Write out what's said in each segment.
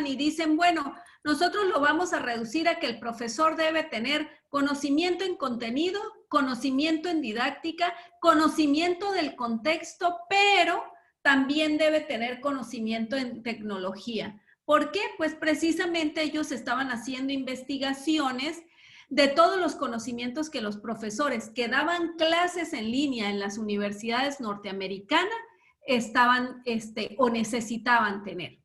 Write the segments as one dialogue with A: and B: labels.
A: y dicen, bueno, nosotros lo vamos a reducir a que el profesor debe tener conocimiento en contenido, conocimiento en didáctica, conocimiento del contexto, pero también debe tener conocimiento en tecnología. ¿Por qué? Pues precisamente ellos estaban haciendo investigaciones de todos los conocimientos que los profesores que daban clases en línea en las universidades norteamericanas estaban o necesitaban tener.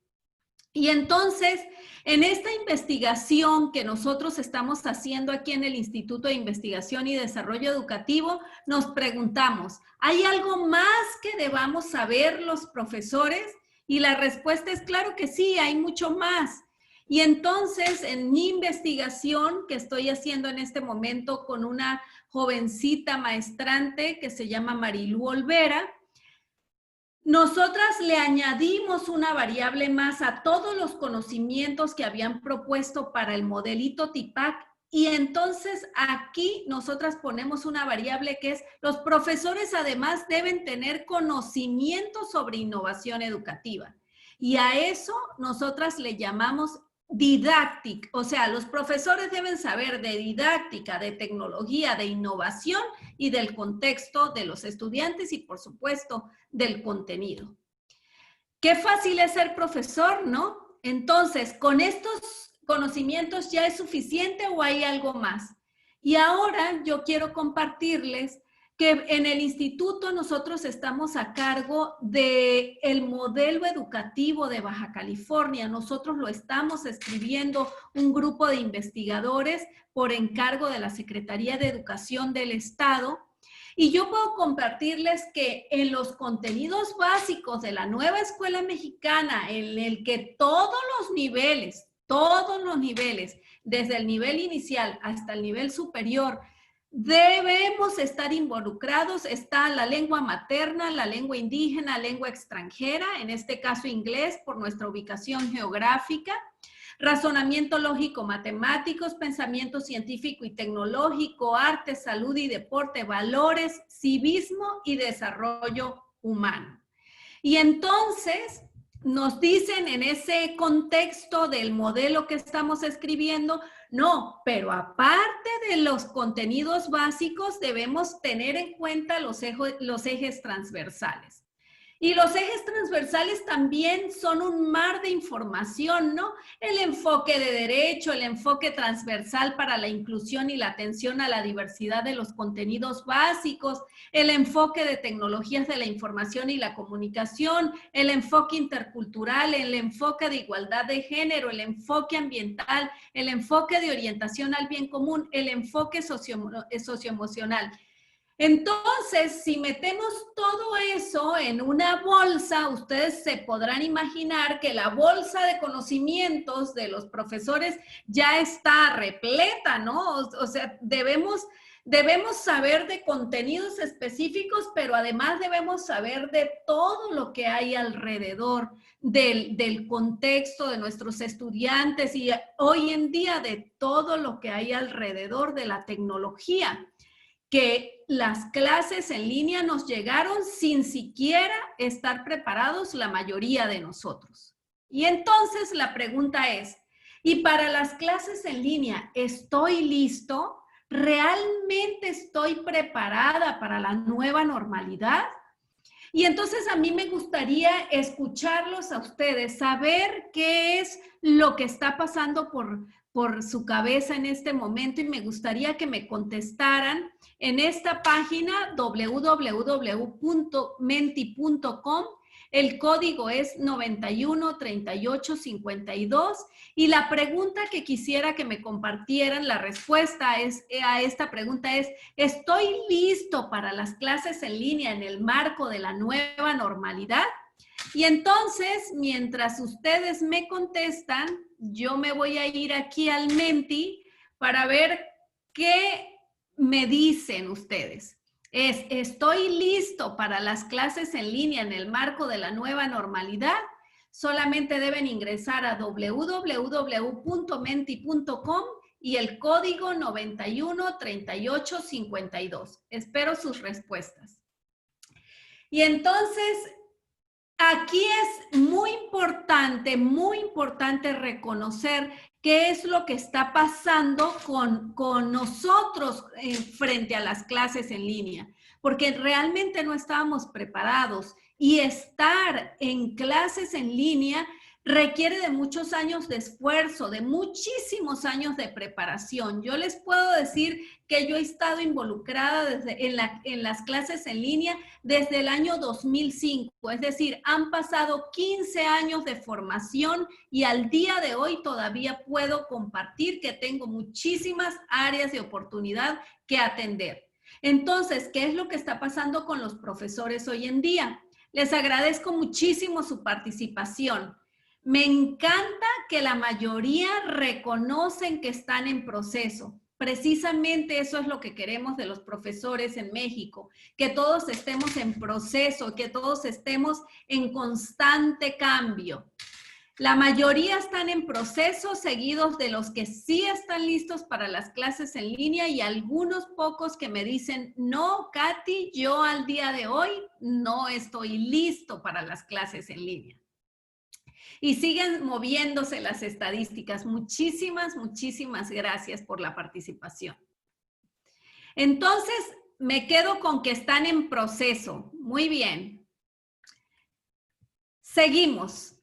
A: Y entonces, en esta investigación que nosotros estamos haciendo aquí en el Instituto de Investigación y Desarrollo Educativo, nos preguntamos, ¿hay algo más que debamos saber los profesores? Y la respuesta es claro que sí, hay mucho más. Y entonces, en mi investigación que estoy haciendo en este momento con una jovencita maestrante que se llama Marilú Olvera, nosotras le añadimos una variable más a todos los conocimientos que habían propuesto para el modelito TIPAC y entonces aquí nosotras ponemos una variable que es los profesores además deben tener conocimiento sobre innovación educativa y a eso nosotras le llamamos didáctica, o sea, los profesores deben saber de didáctica, de tecnología, de innovación y del contexto de los estudiantes y, por supuesto, del contenido. Qué fácil es ser profesor, ¿no? Entonces, ¿con estos conocimientos ya es suficiente o hay algo más? Y ahora yo quiero compartirles que en el instituto nosotros estamos a cargo del modelo educativo de Baja California. Nosotros lo estamos escribiendo un grupo de investigadores por encargo de la Secretaría de Educación del Estado. Y yo puedo compartirles que en los contenidos básicos de la nueva escuela mexicana, en el que todos los niveles, desde el nivel inicial hasta el nivel superior, debemos estar involucrados, está la lengua materna, la lengua indígena, lengua extranjera, en este caso inglés por nuestra ubicación geográfica, razonamiento lógico matemáticos, pensamiento científico y tecnológico, arte, salud y deporte, valores, civismo y desarrollo humano. Y entonces nos dicen en ese contexto del modelo que estamos escribiendo, no, pero aparte de los contenidos básicos debemos tener en cuenta los ejes transversales. Y los ejes transversales también son un mar de información, ¿no? El enfoque de derecho, el enfoque transversal para la inclusión y la atención a la diversidad de los contenidos básicos, el enfoque de tecnologías de la información y la comunicación, el enfoque intercultural, el enfoque de igualdad de género, el enfoque ambiental, el enfoque de orientación al bien común, el enfoque socioemocional. Entonces, si metemos todo eso en una bolsa, ustedes se podrán imaginar que la bolsa de conocimientos de los profesores ya está repleta, ¿no? O sea, debemos saber de contenidos específicos, pero además debemos saber de todo lo que hay alrededor del contexto de nuestros estudiantes y hoy en día de todo lo que hay alrededor de la tecnología, que las clases en línea nos llegaron sin siquiera estar preparados la mayoría de nosotros. Y entonces la pregunta es, ¿y para las clases en línea estoy listo? ¿Realmente estoy preparada para la nueva normalidad? Y entonces a mí me gustaría escucharlos a ustedes, saber qué es lo que está pasando por su cabeza en este momento y me gustaría que me contestaran en esta página www.menti.com. El código es 913852 y la pregunta que quisiera que me compartieran, la respuesta a esta pregunta es, ¿estoy listo para las clases en línea en el marco de la nueva normalidad? Y entonces, mientras ustedes me contestan, yo me voy a ir aquí al Menti para ver qué me dicen ustedes. ¿Estoy listo para las clases en línea en el marco de la nueva normalidad? Solamente deben ingresar a www.menti.com y el código 913852. Espero sus respuestas. Y entonces, Aquí es muy importante reconocer qué es lo que está pasando con nosotros frente a las clases en línea, porque realmente no estábamos preparados y estar en clases en línea requiere de muchos años de esfuerzo, de muchísimos años de preparación. Yo les puedo decir que yo he estado involucrada en las clases en línea desde el año 2005, es decir, han pasado 15 años de formación y al día de hoy todavía puedo compartir que tengo muchísimas áreas de oportunidad que atender. Entonces, ¿qué es lo que está pasando con los profesores hoy en día? Les agradezco muchísimo su participación. Me encanta que la mayoría reconocen que están en proceso. Precisamente eso es lo que queremos de los profesores en México, que todos estemos en proceso, que todos estemos en constante cambio. La mayoría están en proceso, seguidos de los que sí están listos para las clases en línea y algunos pocos que me dicen, no, Katy, yo al día de hoy no estoy listo para las clases en línea. Y siguen moviéndose las estadísticas. Muchísimas, muchísimas gracias por la participación. Entonces, me quedo con que están en proceso. Muy bien. Seguimos.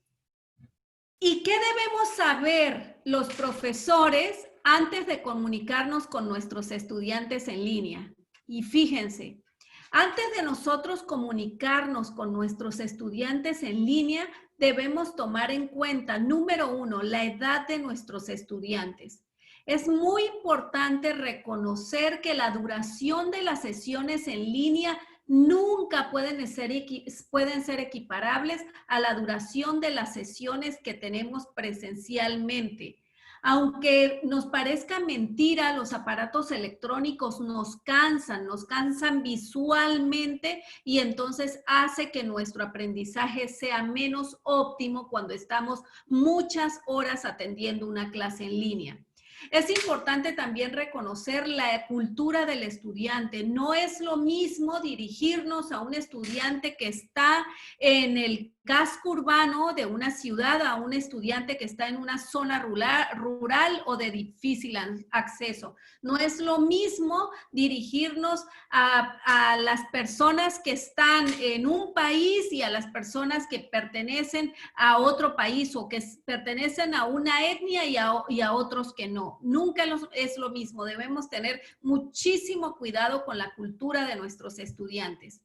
A: ¿Y qué debemos saber los profesores antes de comunicarnos con nuestros estudiantes en línea? Y fíjense, antes de nosotros comunicarnos con nuestros estudiantes en línea, debemos tomar en cuenta, número uno, la edad de nuestros estudiantes. Es muy importante reconocer que la duración de las sesiones en línea nunca pueden ser equiparables a la duración de las sesiones que tenemos presencialmente. Aunque nos parezca mentira, los aparatos electrónicos nos cansan visualmente y entonces hace que nuestro aprendizaje sea menos óptimo cuando estamos muchas horas atendiendo una clase en línea. Es importante también reconocer la cultura del estudiante. No es lo mismo dirigirnos a un estudiante que está en el casco urbano de una ciudad a un estudiante que está en una zona rural o de difícil acceso. No es lo mismo dirigirnos a las personas que están en un país y a las personas que pertenecen a otro país o que pertenecen a una etnia y a otros que no. Nunca es lo mismo. Debemos tener muchísimo cuidado con la cultura de nuestros estudiantes.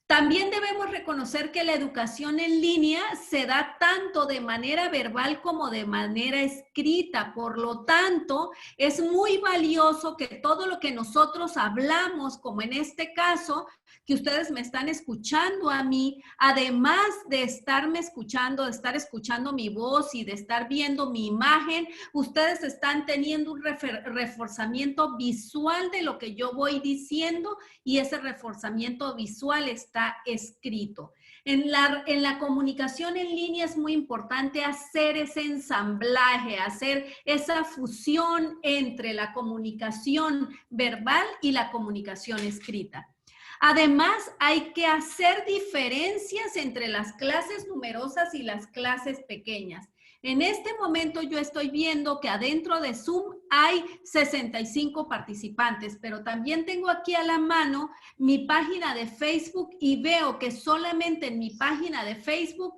A: También debemos reconocer que la educación en línea se da tanto de manera verbal como de manera escrita. Por lo tanto, es muy valioso que todo lo que nosotros hablamos, como en este caso, que ustedes me están escuchando a mí, además de estarme escuchando, de estar escuchando mi voz y de estar viendo mi imagen, ustedes están teniendo un reforzamiento visual de lo que yo voy diciendo y ese reforzamiento visual está escrito. En la comunicación en línea es muy importante hacer ese ensamblaje, hacer esa fusión entre la comunicación verbal y la comunicación escrita. Además, hay que hacer diferencias entre las clases numerosas y las clases pequeñas. En este momento yo estoy viendo que adentro de Zoom hay 65 participantes, pero también tengo aquí a la mano mi página de Facebook y veo que solamente en mi página de Facebook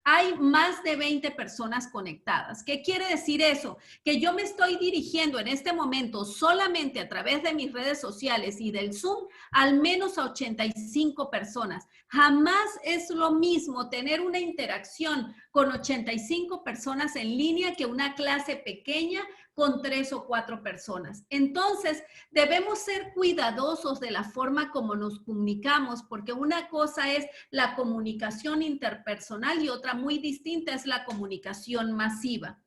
A: hay más de 20 personas conectadas. ¿Qué quiere decir eso? Que yo me estoy dirigiendo en este momento solamente a través de mis redes sociales y del Zoom al menos a 85 personas. Jamás es lo mismo tener una interacción con 85 personas en línea que una clase pequeña con 3 o 4 personas. Entonces, debemos ser cuidadosos de la forma como nos comunicamos, porque una cosa es la comunicación interpersonal y otra muy distinta es la comunicación masiva.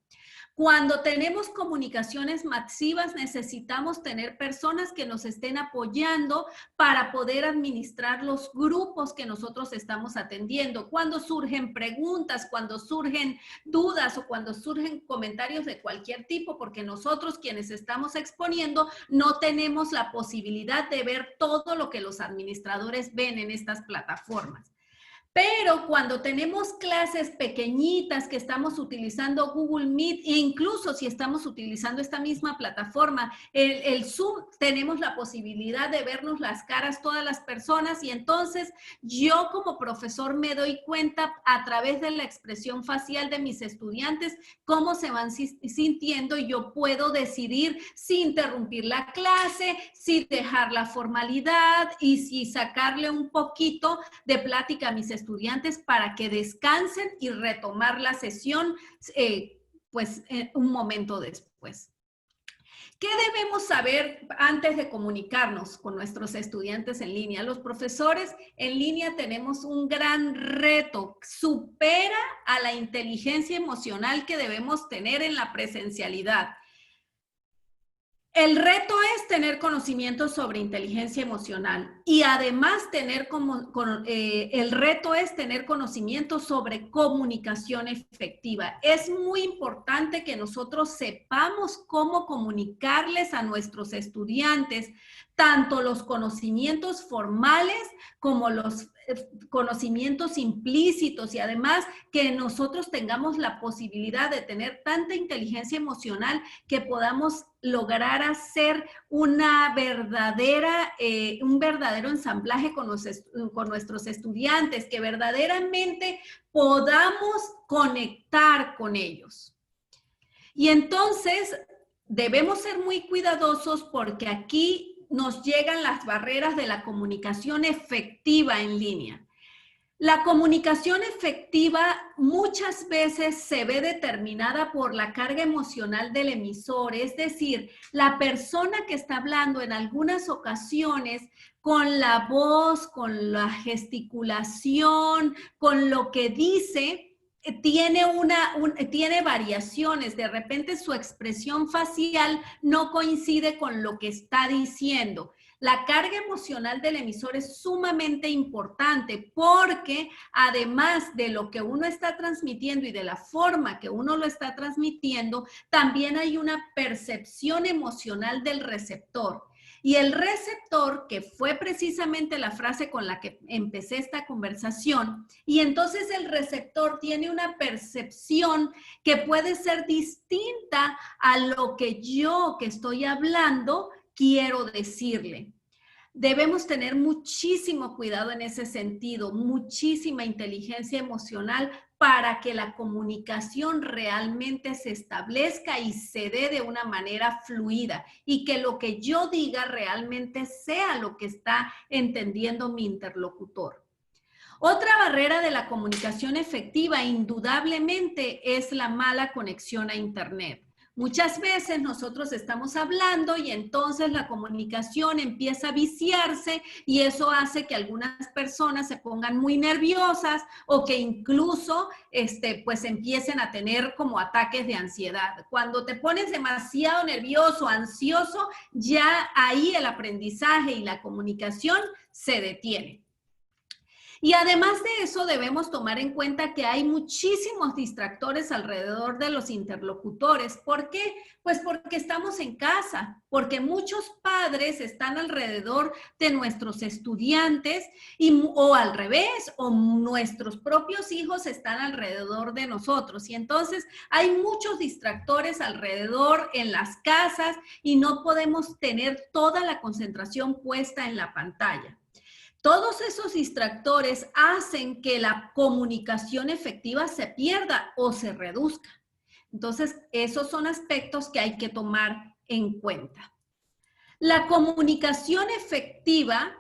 A: Cuando tenemos comunicaciones masivas, necesitamos tener personas que nos estén apoyando para poder administrar los grupos que nosotros estamos atendiendo. Cuando surgen preguntas, cuando surgen dudas o cuando surgen comentarios de cualquier tipo, porque nosotros quienes estamos exponiendo no tenemos la posibilidad de ver todo lo que los administradores ven en estas plataformas. Pero cuando tenemos clases pequeñitas que estamos utilizando Google Meet, e incluso si estamos utilizando esta misma plataforma, el Zoom, tenemos la posibilidad de vernos las caras todas las personas y entonces yo como profesor me doy cuenta a través de la expresión facial de mis estudiantes cómo se van sintiendo y yo puedo decidir si interrumpir la clase, si dejar la formalidad y si sacarle un poquito de plática a mis estudiantes para que descansen y retomar la sesión un momento después. ¿Qué debemos saber antes de comunicarnos con nuestros estudiantes en línea? Los profesores en línea tenemos un gran reto. Supera a la inteligencia emocional que debemos tener en la presencialidad. El reto es tener conocimiento sobre inteligencia emocional y además el reto es tener conocimiento sobre comunicación efectiva. Es muy importante que nosotros sepamos cómo comunicarles a nuestros estudiantes tanto los conocimientos formales como los conocimientos implícitos y además que nosotros tengamos la posibilidad de tener tanta inteligencia emocional que podamos lograr hacer un verdadero ensamblaje con nuestros estudiantes, que verdaderamente podamos conectar con ellos. Y entonces debemos ser muy cuidadosos porque aquí nos llegan las barreras de la comunicación efectiva en línea. La comunicación efectiva muchas veces se ve determinada por la carga emocional del emisor, es decir, la persona que está hablando en algunas ocasiones con la voz, con la gesticulación, con lo que dice, tiene variaciones. De repente su expresión facial no coincide con lo que está diciendo. La carga emocional del emisor es sumamente importante porque además de lo que uno está transmitiendo y de la forma que uno lo está transmitiendo, también hay una percepción emocional del receptor. Y el receptor, que fue precisamente la frase con la que empecé esta conversación, y entonces el receptor tiene una percepción que puede ser distinta a lo que yo que estoy hablando quiero decirle. Debemos tener muchísimo cuidado en ese sentido, muchísima inteligencia emocional para que la comunicación realmente se establezca y se dé de una manera fluida y que lo que yo diga realmente sea lo que está entendiendo mi interlocutor. Otra barrera de la comunicación efectiva, indudablemente, es la mala conexión a Internet. Muchas veces nosotros estamos hablando y entonces la comunicación empieza a viciarse y eso hace que algunas personas se pongan muy nerviosas o que incluso pues empiecen a tener como ataques de ansiedad. Cuando te pones demasiado nervioso, ansioso, ya ahí el aprendizaje y la comunicación se detiene. Y además de eso, debemos tomar en cuenta que hay muchísimos distractores alrededor de los interlocutores. ¿Por qué? Pues porque estamos en casa, porque muchos padres están alrededor de nuestros estudiantes o al revés, o nuestros propios hijos están alrededor de nosotros. Y entonces hay muchos distractores alrededor en las casas y no podemos tener toda la concentración puesta en la pantalla. Todos esos distractores hacen que la comunicación efectiva se pierda o se reduzca. Entonces, esos son aspectos que hay que tomar en cuenta. La comunicación efectiva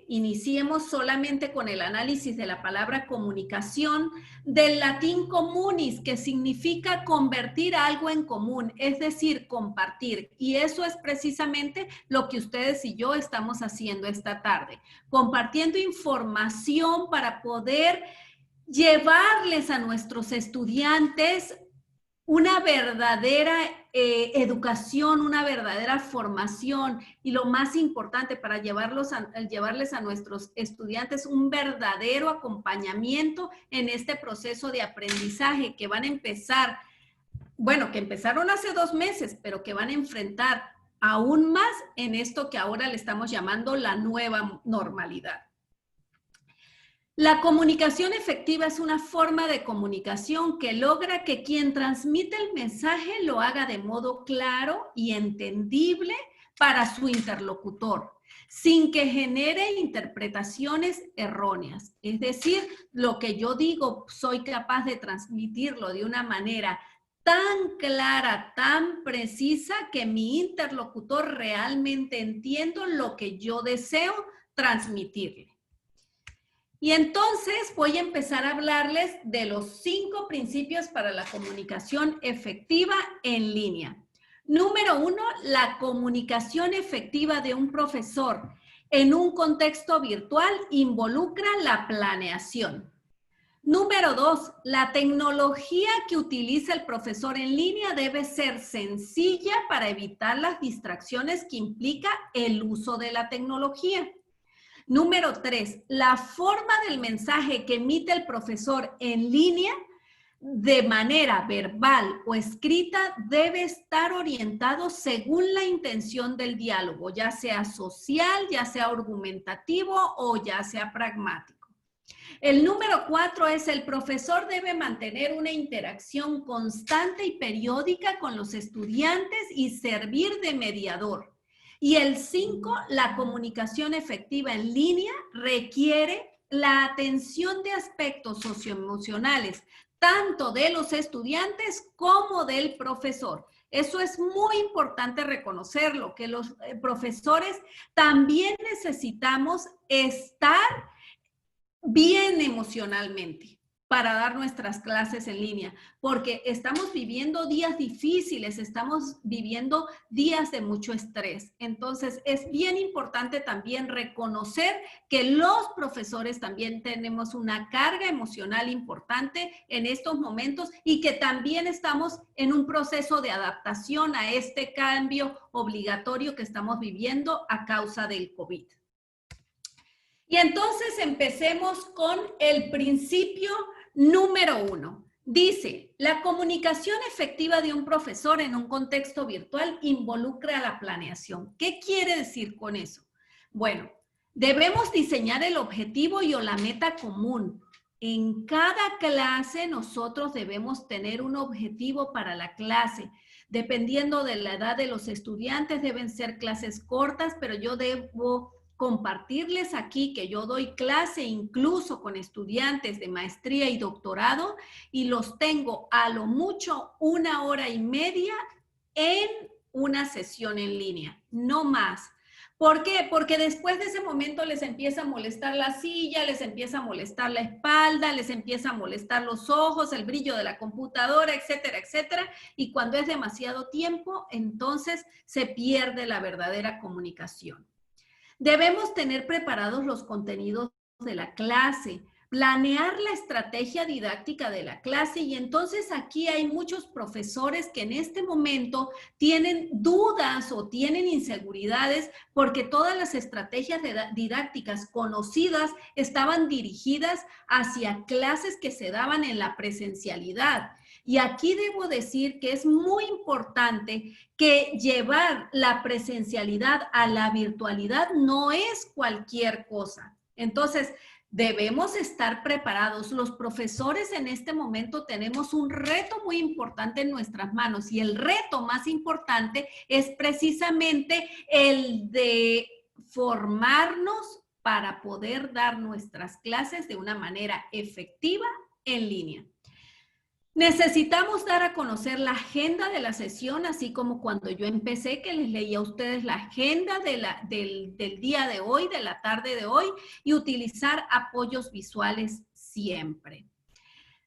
A: iniciemos solamente con el análisis de la palabra comunicación, del latín communis, que significa convertir algo en común, es decir, compartir. Y eso es precisamente lo que ustedes y yo estamos haciendo esta tarde, compartiendo información para poder llevarles a nuestros estudiantes una verdadera educación, una verdadera formación y lo más importante para llevarles a nuestros estudiantes un verdadero acompañamiento en este proceso de aprendizaje que van a empezar, bueno, que empezaron hace 2 meses, pero que van a enfrentar aún más en esto que ahora le estamos llamando la nueva normalidad. La comunicación efectiva es una forma de comunicación que logra que quien transmite el mensaje lo haga de modo claro y entendible para su interlocutor, sin que genere interpretaciones erróneas. Es decir, lo que yo digo, soy capaz de transmitirlo de una manera tan clara, tan precisa, que mi interlocutor realmente entienda lo que yo deseo transmitirle. Y entonces voy a empezar a hablarles de los 5 principios para la comunicación efectiva en línea. Número 1, la comunicación efectiva de un profesor en un contexto virtual involucra la planeación. Número 2, la tecnología que utiliza el profesor en línea debe ser sencilla para evitar las distracciones que implica el uso de la tecnología. Número 3, la forma del mensaje que emite el profesor en línea de manera verbal o escrita debe estar orientado según la intención del diálogo, ya sea social, ya sea argumentativo o ya sea pragmático. El número 4 es el profesor debe mantener una interacción constante y periódica con los estudiantes y servir de mediador. Y el 5, la comunicación efectiva en línea requiere la atención de aspectos socioemocionales, tanto de los estudiantes como del profesor. Eso es muy importante reconocerlo, que los profesores también necesitamos estar bien emocionalmente para dar nuestras clases en línea, porque estamos viviendo días difíciles, estamos viviendo días de mucho estrés. Entonces, es bien importante también reconocer que los profesores también tenemos una carga emocional importante en estos momentos y que también estamos en un proceso de adaptación a este cambio obligatorio que estamos viviendo a causa del COVID. Y entonces empecemos con el principio número 1. Dice, la comunicación efectiva de un profesor en un contexto virtual involucra la planeación. ¿Qué quiere decir con eso? Bueno, debemos diseñar el objetivo y o la meta común. En cada clase nosotros debemos tener un objetivo para la clase. Dependiendo de la edad de los estudiantes, deben ser clases cortas, pero yo debo compartirles aquí que yo doy clase incluso con estudiantes de maestría y doctorado y los tengo a lo mucho 1 hora y media en una sesión en línea, no más. ¿Por qué? Porque después de ese momento les empieza a molestar la silla, les empieza a molestar la espalda, les empieza a molestar los ojos, el brillo de la computadora, etcétera, etcétera. Y cuando es demasiado tiempo, entonces se pierde la verdadera comunicación. Debemos tener preparados los contenidos de la clase, planear la estrategia didáctica de la clase y entonces aquí hay muchos profesores que en este momento tienen dudas o tienen inseguridades porque todas las estrategias didácticas conocidas estaban dirigidas hacia clases que se daban en la presencialidad. Y aquí debo decir que es muy importante que llevar la presencialidad a la virtualidad no es cualquier cosa. Entonces, debemos estar preparados. Los profesores en este momento tenemos un reto muy importante en nuestras manos y el reto más importante es precisamente el de formarnos para poder dar nuestras clases de una manera efectiva en línea. Necesitamos dar a conocer la agenda de la sesión, así como cuando yo empecé, que les leía a ustedes la agenda del día de hoy, de la tarde de hoy, y utilizar apoyos visuales siempre.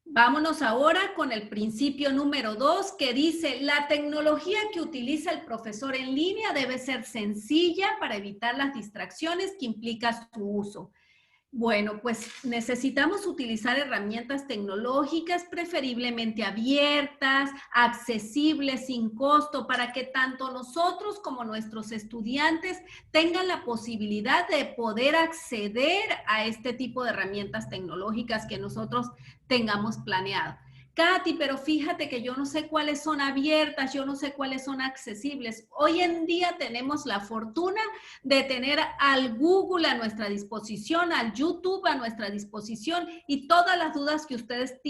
A: Vámonos ahora con el principio número 2, que dice, la tecnología que utiliza el profesor en línea debe ser sencilla para evitar las distracciones que implica su uso. Bueno, pues necesitamos utilizar herramientas tecnológicas preferiblemente abiertas, accesibles, sin costo, para que tanto nosotros como nuestros estudiantes tengan la posibilidad de poder acceder a este tipo de herramientas tecnológicas que nosotros tengamos planeado. Katy, pero fíjate que yo no sé cuáles son abiertas, yo no sé cuáles son accesibles. Hoy en día tenemos la fortuna de tener al Google a nuestra disposición, al YouTube a nuestra disposición, y todas las dudas que ustedes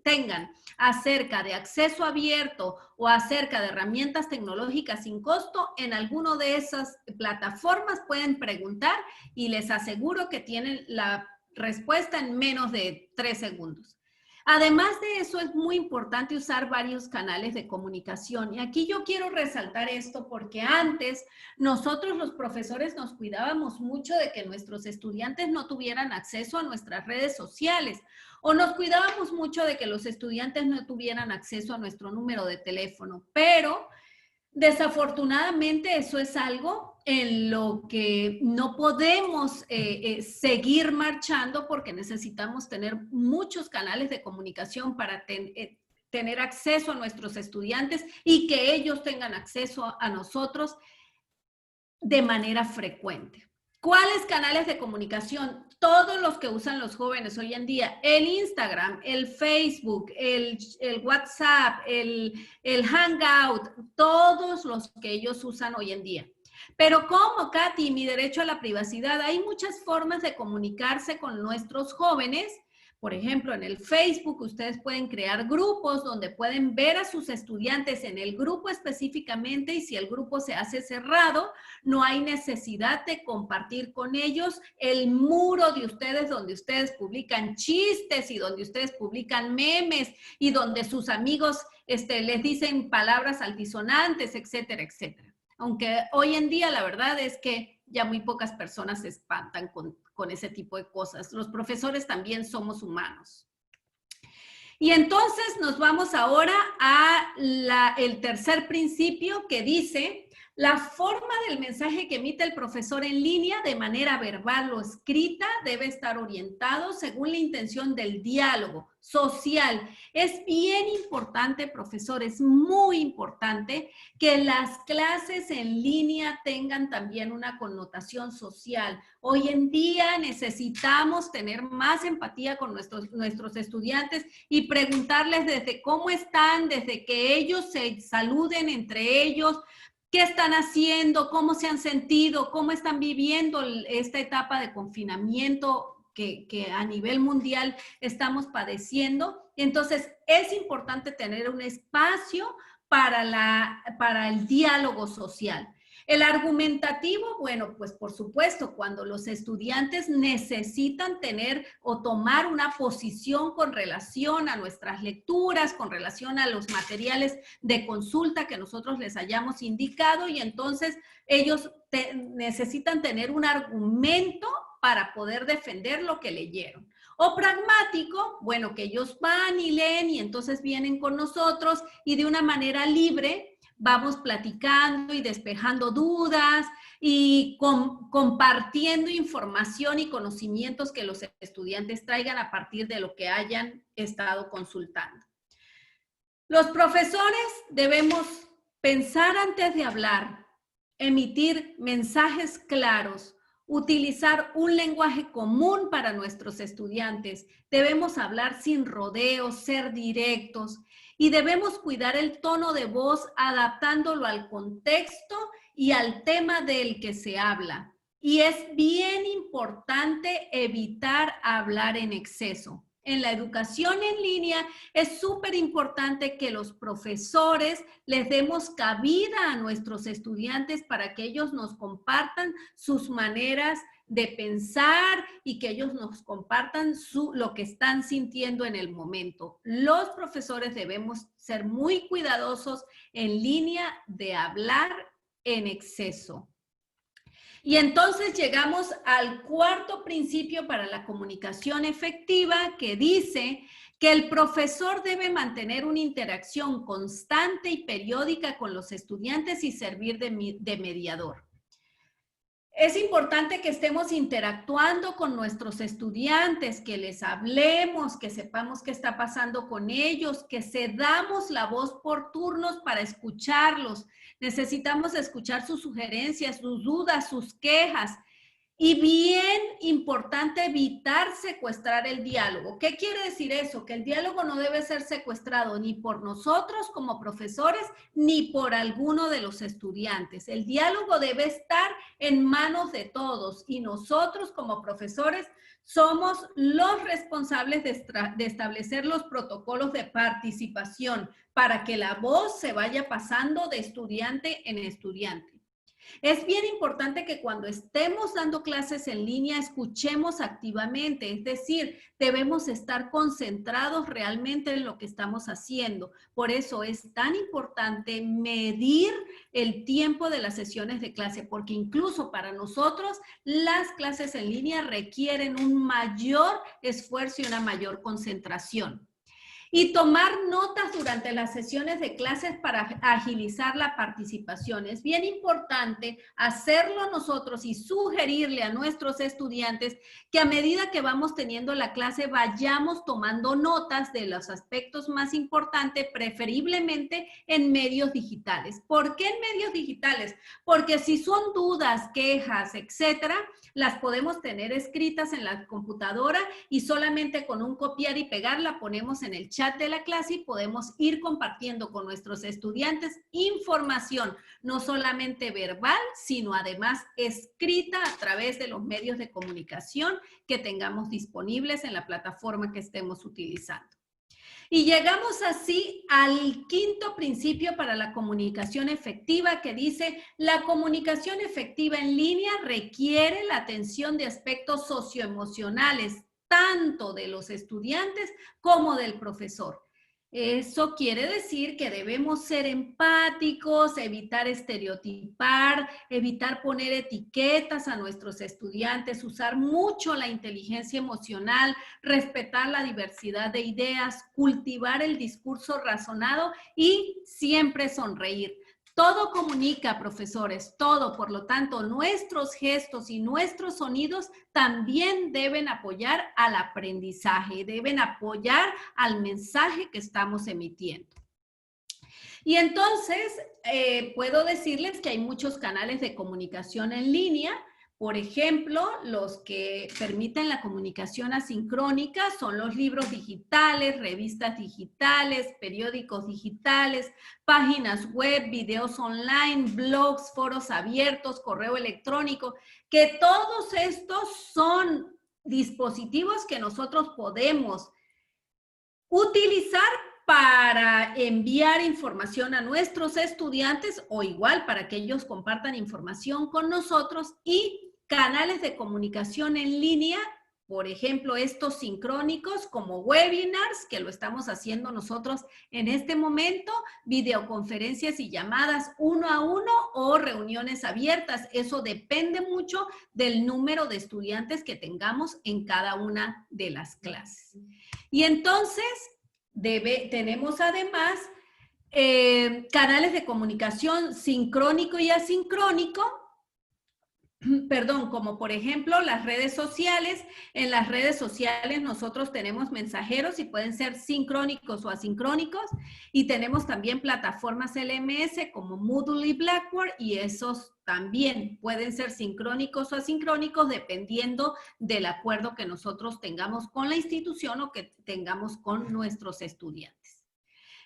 A: tengan acerca de acceso abierto o acerca de herramientas tecnológicas sin costo, en alguna de esas plataformas pueden preguntar y les aseguro que tienen la respuesta en menos de 3 segundos. Además de eso, es muy importante usar varios canales de comunicación. Y aquí yo quiero resaltar esto porque antes nosotros los profesores nos cuidábamos mucho de que nuestros estudiantes no tuvieran acceso a nuestras redes sociales, o nos cuidábamos mucho de que los estudiantes no tuvieran acceso a nuestro número de teléfono. Pero desafortunadamente eso es algo en lo que no podemos seguir marchando, porque necesitamos tener muchos canales de comunicación para tener acceso a nuestros estudiantes y que ellos tengan acceso a nosotros de manera frecuente. ¿Cuáles canales de comunicación? Todos los que usan los jóvenes hoy en día: el Instagram, el Facebook, el WhatsApp, el Hangout, todos los que ellos usan hoy en día. Pero ¿cómo, Katy? Mi derecho a la privacidad. Hay muchas formas de comunicarse con nuestros jóvenes. Por ejemplo, en el Facebook ustedes pueden crear grupos donde pueden ver a sus estudiantes en el grupo específicamente, y si el grupo se hace cerrado, no hay necesidad de compartir con ellos el muro de ustedes donde ustedes publican chistes y donde ustedes publican memes y donde sus amigos les dicen palabras altisonantes, etcétera, etcétera. Aunque hoy en día la verdad es que ya muy pocas personas se espantan con ese tipo de cosas. Los profesores también somos humanos. Y entonces nos vamos ahora a el tercer principio, que dice: la forma del mensaje que emite el profesor en línea, de manera verbal o escrita, debe estar orientado según la intención del diálogo social. Es bien importante, profesores, muy importante, que las clases en línea tengan también una connotación social. Hoy en día necesitamos tener más empatía con nuestros estudiantes y preguntarles desde cómo están, desde que ellos se saluden entre ellos, qué están haciendo, cómo se han sentido, cómo están viviendo esta etapa de confinamiento que a nivel mundial estamos padeciendo. Entonces, es importante tener un espacio para el diálogo social. El argumentativo, bueno, pues por supuesto, cuando los estudiantes necesitan tener o tomar una posición con relación a nuestras lecturas, con relación a los materiales de consulta que nosotros les hayamos indicado, y entonces ellos necesitan tener un argumento para poder defender lo que leyeron. O pragmático, bueno, que ellos van y leen y entonces vienen con nosotros y de una manera libre vamos platicando y despejando dudas y compartiendo información y conocimientos que los estudiantes traigan a partir de lo que hayan estado consultando. Los profesores debemos pensar antes de hablar, emitir mensajes claros, utilizar un lenguaje común para nuestros estudiantes. Debemos hablar sin rodeos, ser directos, y debemos cuidar el tono de voz adaptándolo al contexto y al tema del que se habla. Y es bien importante evitar hablar en exceso. En la educación en línea es súper importante que los profesores les demos cabida a nuestros estudiantes para que ellos nos compartan sus maneras de pensar y que ellos nos compartan lo que están sintiendo en el momento. Los profesores debemos ser muy cuidadosos en línea de hablar en exceso. Y entonces llegamos al cuarto principio para la comunicación efectiva, que dice que el profesor debe mantener una interacción constante y periódica con los estudiantes y servir de mediador. Es importante que estemos interactuando con nuestros estudiantes, que les hablemos, que sepamos qué está pasando con ellos, que cedamos la voz por turnos para escucharlos. Necesitamos escuchar sus sugerencias, sus dudas, sus quejas. Y bien importante evitar secuestrar el diálogo. ¿Qué quiere decir eso? Que el diálogo no debe ser secuestrado ni por nosotros como profesores, ni por alguno de los estudiantes. El diálogo debe estar en manos de todos y nosotros como profesores somos los responsables de establecer los protocolos de participación para que la voz se vaya pasando de estudiante en estudiante. Es bien importante que cuando estemos dando clases en línea escuchemos activamente, es decir, debemos estar concentrados realmente en lo que estamos haciendo. Por eso es tan importante medir el tiempo de las sesiones de clase, porque incluso para nosotros las clases en línea requieren un mayor esfuerzo y una mayor concentración. Y tomar notas durante las sesiones de clases para agilizar la participación. Es bien importante hacerlo nosotros y sugerirle a nuestros estudiantes que a medida que vamos teniendo la clase vayamos tomando notas de los aspectos más importantes, preferiblemente en medios digitales. ¿Por qué en medios digitales? Porque si son dudas, quejas, etcétera, las podemos tener escritas en la computadora y solamente con un copiar y pegar la ponemos en el chat de la clase y podemos ir compartiendo con nuestros estudiantes información, no solamente verbal, sino además escrita a través de los medios de comunicación que tengamos disponibles en la plataforma que estemos utilizando. Y llegamos así al quinto principio para la comunicación efectiva que dice, la comunicación efectiva en línea requiere la atención de aspectos socioemocionales, tanto de los estudiantes como del profesor. Eso quiere decir que debemos ser empáticos, evitar estereotipar, evitar poner etiquetas a nuestros estudiantes, usar mucho la inteligencia emocional, respetar la diversidad de ideas, cultivar el discurso razonado y siempre sonreír. Todo comunica, profesores, todo. Por lo tanto, nuestros gestos y nuestros sonidos también deben apoyar al aprendizaje, deben apoyar al mensaje que estamos emitiendo. Y entonces, puedo decirles que hay muchos canales de comunicación en línea. Por ejemplo, los que permiten la comunicación asincrónica son los libros digitales, revistas digitales, periódicos digitales, páginas web, videos online, blogs, foros abiertos, correo electrónico, que todos estos son dispositivos que nosotros podemos utilizar para enviar información a nuestros estudiantes o igual para que ellos compartan información con nosotros y canales de comunicación en línea, por ejemplo, estos sincrónicos como webinars, que lo estamos haciendo nosotros en este momento, videoconferencias y llamadas 1 a 1 o reuniones abiertas. Eso depende mucho del número de estudiantes que tengamos en cada una de las clases. Y entonces, tenemos además canales de comunicación sincrónico y asincrónico, perdón, como por ejemplo las redes sociales. En las redes sociales nosotros tenemos mensajeros y pueden ser sincrónicos o asincrónicos y tenemos también plataformas LMS como Moodle y Blackboard y esos también pueden ser sincrónicos o asincrónicos dependiendo del acuerdo que nosotros tengamos con la institución o que tengamos con nuestros estudiantes.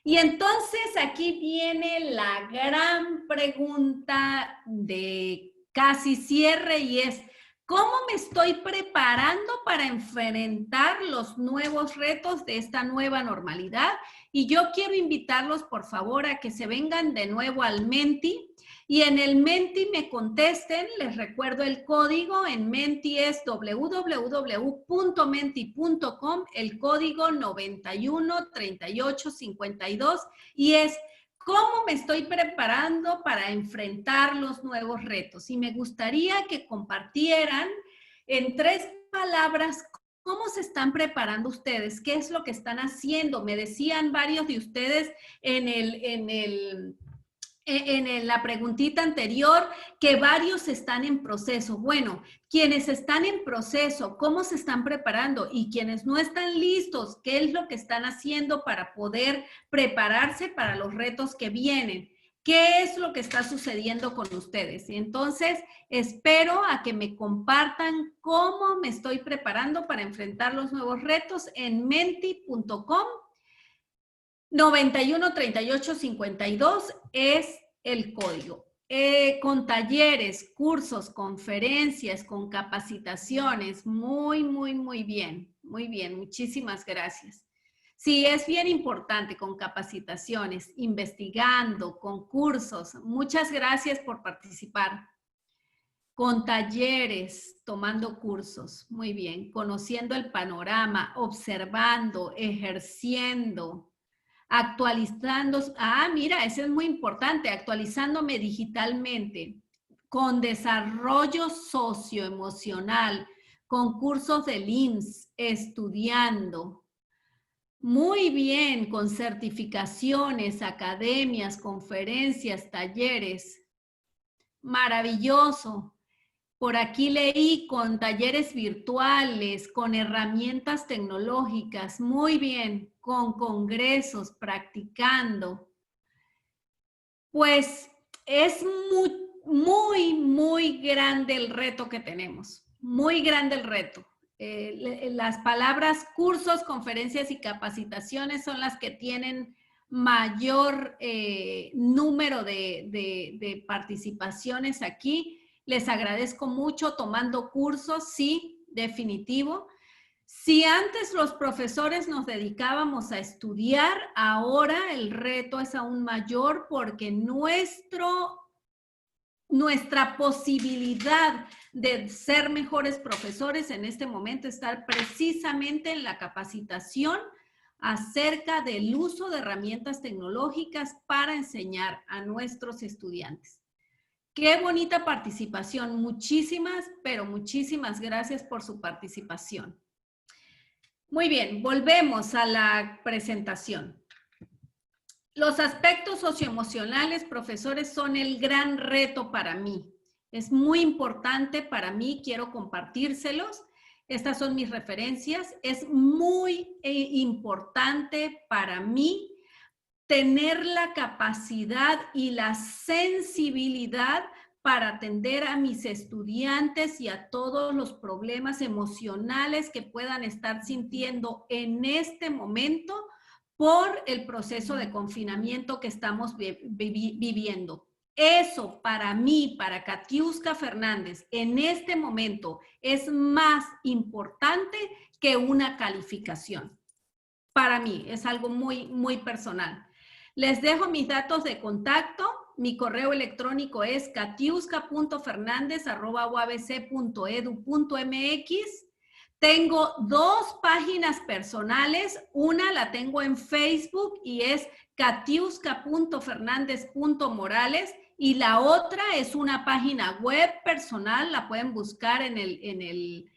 A: Y entonces aquí viene la gran pregunta de casi cierre y es, ¿cómo me estoy preparando para enfrentar los nuevos retos de esta nueva normalidad? Y yo quiero invitarlos, por favor, a que se vengan de nuevo al Menti y en el Menti me contesten. Les recuerdo el código en Menti es www.menti.com, el código 913852 y es ¿cómo me estoy preparando para enfrentar los nuevos retos? Y me gustaría que compartieran en 3 palabras cómo se están preparando ustedes, qué es lo que están haciendo. Me decían varios de ustedes en la preguntita anterior que varios están en proceso. Bueno, quienes están en proceso, ¿cómo se están preparando? Y quienes no están listos, ¿qué es lo que están haciendo para poder prepararse para los retos que vienen? ¿Qué es lo que está sucediendo con ustedes? Y entonces, espero a que me compartan cómo me estoy preparando para enfrentar los nuevos retos en menti.com. 913852 es el código. Con talleres, cursos, conferencias, con capacitaciones. Muy bien. Muy bien, muchísimas gracias. Sí, es bien importante con capacitaciones, investigando, con cursos. Muchas gracias por participar. Con talleres, tomando cursos. Muy bien. Conociendo el panorama, observando, ejerciendo, actualizando. Mira, eso es muy importante. Actualizándome digitalmente. Con desarrollo socioemocional, con cursos del IMSS, estudiando. Muy bien, con certificaciones, academias, conferencias, talleres. Maravilloso. Por aquí leí con talleres virtuales, con herramientas tecnológicas. Muy bien, con congresos, practicando. Pues es muy grande el reto que tenemos. Muy grande el reto. Las palabras cursos, conferencias y capacitaciones son las que tienen mayor número de participaciones aquí. Les agradezco mucho tomando cursos, sí, definitivo. Si antes los profesores nos dedicábamos a estudiar, ahora el reto es aún mayor porque nuestra posibilidad de ser mejores profesores en este momento está precisamente en la capacitación acerca del uso de herramientas tecnológicas para enseñar a nuestros estudiantes. Qué bonita participación. Muchísimas, pero muchísimas gracias por su participación. Muy bien, volvemos a la presentación. Los aspectos socioemocionales, profesores, son el gran reto para mí. Es muy importante para mí, quiero compartírselos. Estas son mis referencias. Es muy importante para mí tener la capacidad y la sensibilidad para atender a mis estudiantes y a todos los problemas emocionales que puedan estar sintiendo en este momento por el proceso de confinamiento que estamos viviendo. Eso para mí, para Katiuska Fernández, en este momento es más importante que una calificación. Para mí es algo muy personal. Les dejo mis datos de contacto. Mi correo electrónico es katiuska.fernandez@uabc.edu.mx. Tengo 2 páginas personales. Una la tengo en Facebook y es katiuska.fernandez.morales y la otra es una página web personal. La pueden buscar en el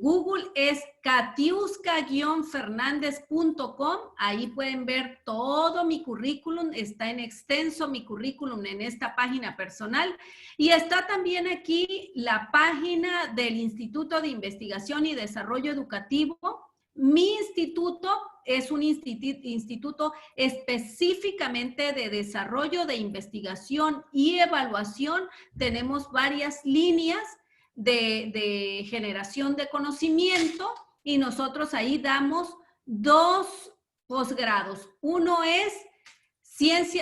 A: Google, es katiuska-fernandez.com. Ahí pueden ver todo mi currículum. Está en extenso mi currículum en esta página personal. Y está también aquí la página del Instituto de Investigación y Desarrollo Educativo. Mi instituto es un instituto específicamente de desarrollo, de investigación y evaluación. Tenemos varias líneas de generación de conocimiento y nosotros ahí damos 2 posgrados. Uno es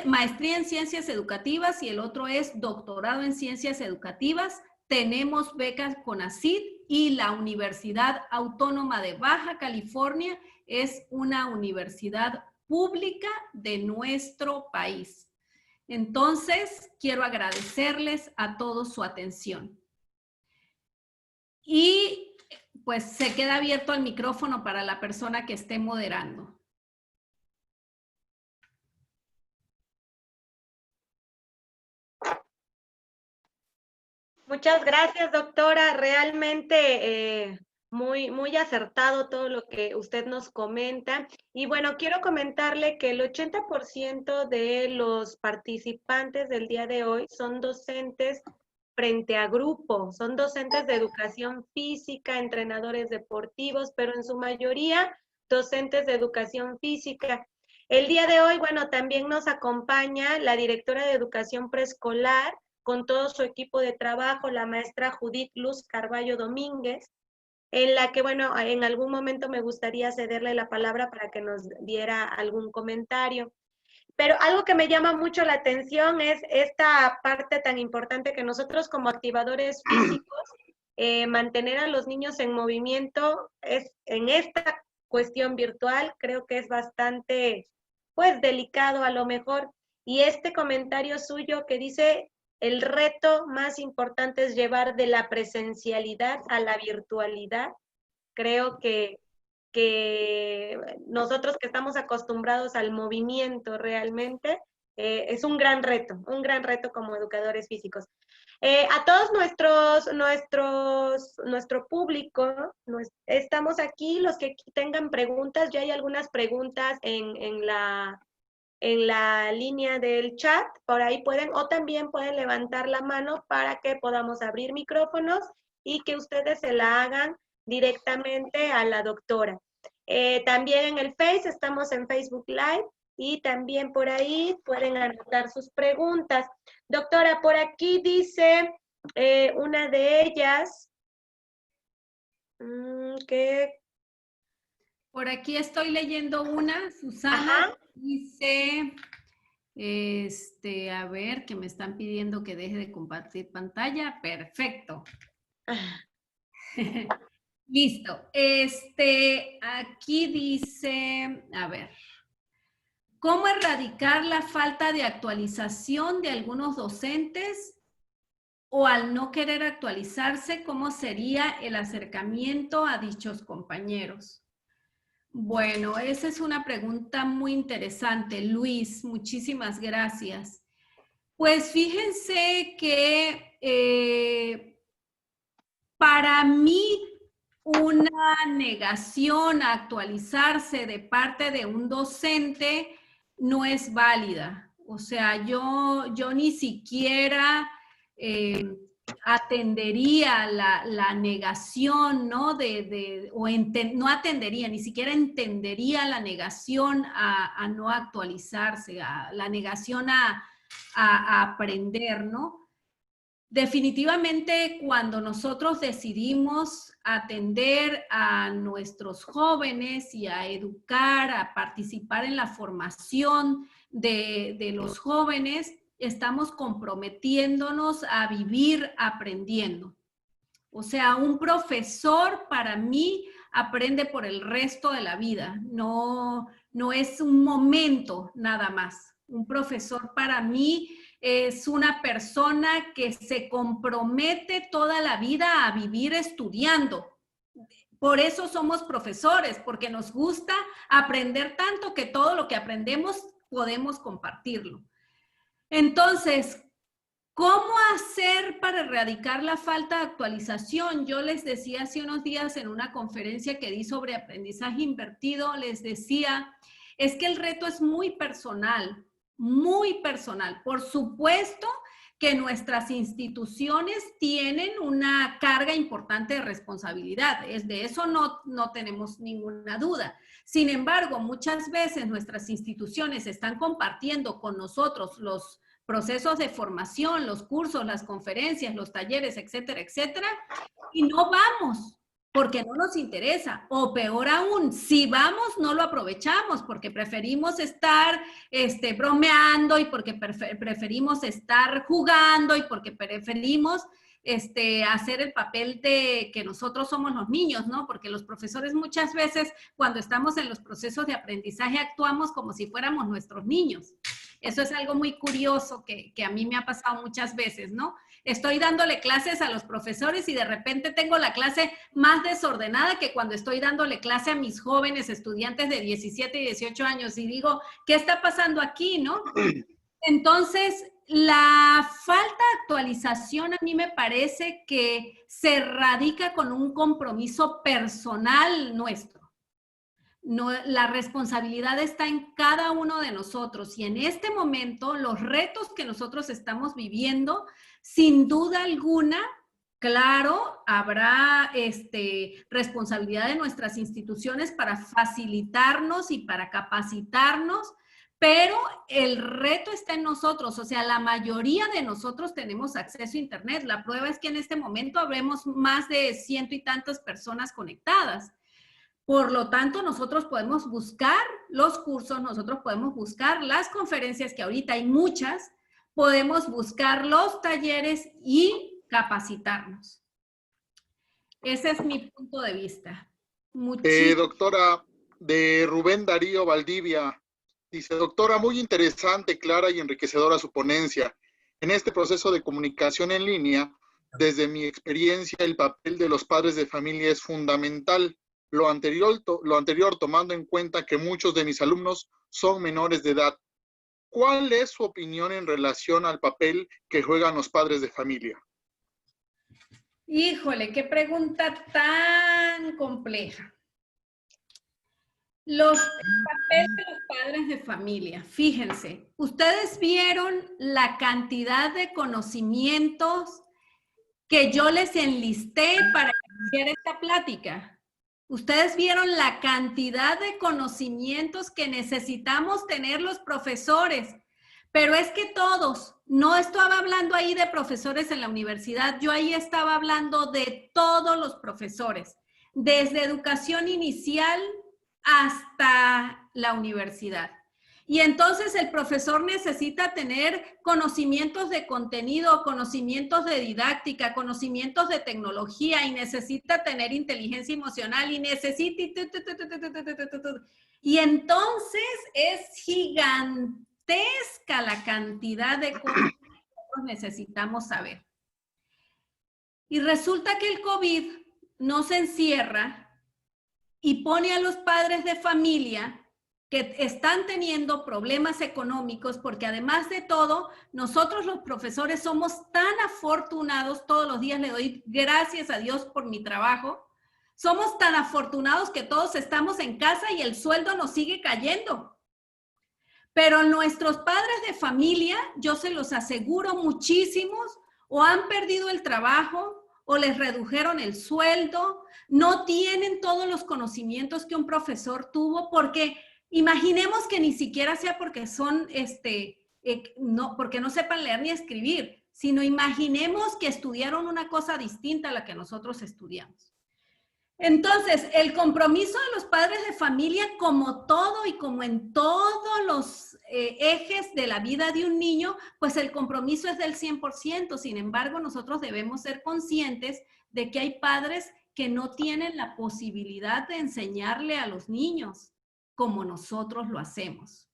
A: maestría en ciencias educativas y el otro es doctorado en ciencias educativas. Tenemos becas CONACYT y la Universidad Autónoma de Baja California es una universidad pública de nuestro país. Entonces, quiero agradecerles a todos su atención. Y pues se queda abierto el micrófono para la persona que esté moderando.
B: Muchas gracias, doctora. Realmente muy acertado todo lo que usted nos comenta. Y bueno, quiero comentarle que el 80% de los participantes del día de hoy son docentes frente a grupo, son docentes de educación física, entrenadores deportivos, pero en su mayoría docentes de educación física. El día de hoy, bueno, también nos acompaña la directora de Educación Preescolar con todo su equipo de trabajo, la maestra Judith Luz Carballo Domínguez, en la que, bueno, en algún momento me gustaría cederle la palabra para que nos diera algún comentario. Pero algo que me llama mucho la atención es esta parte tan importante que nosotros como activadores físicos, mantener a los niños en movimiento es en esta cuestión virtual, creo que es bastante, pues, delicado a lo mejor. Y este comentario suyo que dice, el reto más importante es llevar de la presencialidad a la virtualidad, creo que nosotros que estamos acostumbrados al movimiento realmente, es un gran reto como educadores físicos. A todos nuestro público, estamos aquí, los que tengan preguntas, ya hay algunas preguntas en la línea del chat, por ahí pueden, o también pueden levantar la mano para que podamos abrir micrófonos y que ustedes se la hagan directamente a la doctora. También en el Face, estamos en Facebook Live y también por ahí pueden anotar sus preguntas. Doctora, por aquí dice una de ellas que...
A: Por aquí estoy leyendo una, Susana,
B: Ajá.
A: dice, a ver, que me están pidiendo que deje de compartir pantalla. Perfecto. Listo. Aquí dice, a ver, ¿cómo erradicar la falta de actualización de algunos docentes? O al no querer actualizarse, ¿cómo sería el acercamiento a dichos compañeros? Bueno, esa es una pregunta muy interesante, Luis. Muchísimas gracias. Pues fíjense que para mí una negación a actualizarse de parte de un docente no es válida. O sea, yo ni siquiera atendería la negación, ¿no? No atendería, ni siquiera entendería la negación a no actualizarse, la negación a aprender, ¿no? Definitivamente, cuando nosotros decidimos atender a nuestros jóvenes y a educar, a participar en la formación de los jóvenes, estamos comprometiéndonos a vivir aprendiendo. O sea, un profesor para mí aprende por el resto de la vida, no es un momento nada más. Un profesor para mí es una persona que se compromete toda la vida a vivir estudiando. Por eso somos profesores, porque nos gusta aprender tanto que todo lo que aprendemos podemos compartirlo. Entonces, ¿cómo hacer para erradicar la falta de actualización? Yo les decía hace unos días en una conferencia que di sobre aprendizaje invertido, les decía, es que el reto es muy personal, muy personal. Por supuesto que nuestras instituciones tienen una carga importante de responsabilidad, de eso no tenemos ninguna duda. Sin embargo, muchas veces nuestras instituciones están compartiendo con nosotros los procesos de formación, los cursos, las conferencias, los talleres, etcétera, etcétera, y no vamos porque no nos interesa, o peor aún, si vamos no lo aprovechamos porque preferimos estar bromeando y porque preferimos estar jugando y porque preferimos hacer el papel de que nosotros somos los niños, ¿no? Porque los profesores muchas veces cuando estamos en los procesos de aprendizaje actuamos como si fuéramos nuestros niños. Eso es algo muy curioso que a mí me ha pasado muchas veces, ¿no? Estoy dándole clases a los profesores y de repente tengo la clase más desordenada que cuando estoy dándole clase a mis jóvenes estudiantes de 17 y 18 años y digo, ¿qué está pasando aquí, no? Entonces, la falta de actualización a mí me parece que se radica con un compromiso personal nuestro. No, la responsabilidad está en cada uno de nosotros y en este momento los retos que nosotros estamos viviendo, sin duda alguna, claro, habrá responsabilidad de nuestras instituciones para facilitarnos y para capacitarnos Pero el reto está en nosotros, o sea, la mayoría de nosotros tenemos acceso a Internet. La prueba es que en este momento habemos más de 100 y tantas personas conectadas. Por lo tanto, nosotros podemos buscar los cursos, nosotros podemos buscar las conferencias, que ahorita hay muchas, podemos buscar los talleres y capacitarnos. Ese es mi punto de vista.
C: Doctora, de Rubén Darío Valdivia, dice, doctora, muy interesante, clara y enriquecedora su ponencia. En este proceso de comunicación en línea, desde mi experiencia, el papel de los padres de familia es fundamental. Lo anterior tomando en cuenta que muchos de mis alumnos son menores de edad. ¿Cuál es su opinión en relación al papel que juegan los padres de familia?
A: Híjole, qué pregunta tan compleja. El papel de los padres de familia. Fíjense, ustedes vieron la cantidad de conocimientos que yo les enlisté para que hiciera esta plática. Ustedes vieron la cantidad de conocimientos que necesitamos tener los profesores, pero es que todos, no estaba hablando ahí de profesores en la universidad, yo ahí estaba hablando de todos los profesores, desde educación inicial hasta la universidad. Y entonces el profesor necesita tener conocimientos de contenido, conocimientos de didáctica, conocimientos de tecnología, y necesita tener inteligencia emocional, y necesita... Y entonces es gigantesca la cantidad de cosas que nosotros necesitamos saber. Y resulta que el COVID nos encierra y pone a los padres de familia que están teniendo problemas económicos, porque además de todo, nosotros los profesores somos tan afortunados, todos los días le doy gracias a Dios por mi trabajo, somos tan afortunados que todos estamos en casa y el sueldo nos sigue cayendo. Pero nuestros padres de familia, yo se los aseguro, muchísimos, o han perdido el trabajo, o les redujeron el sueldo, no tienen todos los conocimientos que un profesor tuvo, porque imaginemos que ni siquiera sea porque son, no, porque no sepan leer ni escribir, sino imaginemos que estudiaron una cosa distinta a la que nosotros estudiamos. Entonces, el compromiso de los padres de familia, como todo y como en todos los ejes de la vida de un niño, pues el compromiso es del 100%. Sin embargo, nosotros debemos ser conscientes de que hay padres que no tienen la posibilidad de enseñarle a los niños como nosotros lo hacemos.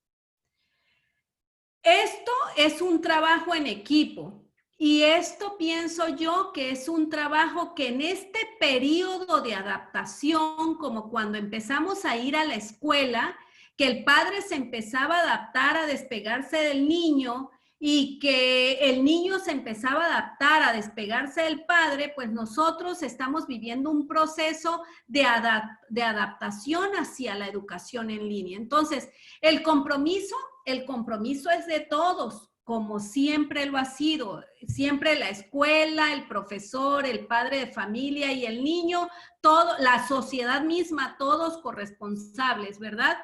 A: Esto es un trabajo en equipo. Y esto pienso yo que es un trabajo que en este periodo de adaptación, como cuando empezamos a ir a la escuela, que el padre se empezaba a adaptar a despegarse del niño y que el niño se empezaba a adaptar a despegarse del padre, pues nosotros estamos viviendo un proceso de adaptación hacia la educación en línea. Entonces, el compromiso es de todos, como siempre lo ha sido. Siempre la escuela, el profesor, el padre de familia y el niño, todo, la sociedad misma, todos corresponsables, ¿verdad?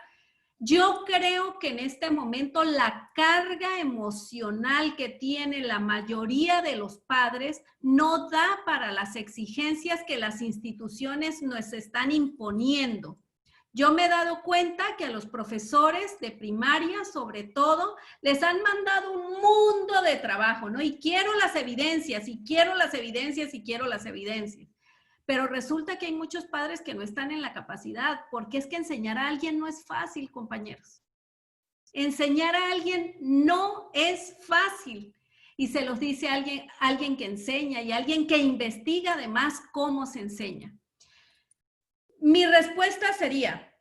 A: Yo creo que en este momento la carga emocional que tiene la mayoría de los padres no da para las exigencias que las instituciones nos están imponiendo. Yo me he dado cuenta que a los profesores de primaria, sobre todo, les han mandado un mundo de trabajo, ¿no? Y quiero las evidencias, y quiero las evidencias, y quiero las evidencias. Pero resulta que hay muchos padres que no están en la capacidad, porque es que enseñar a alguien no es fácil, compañeros. Enseñar a alguien no es fácil. Y se los dice alguien que enseña y alguien que investiga además cómo se enseña. Mi respuesta sería,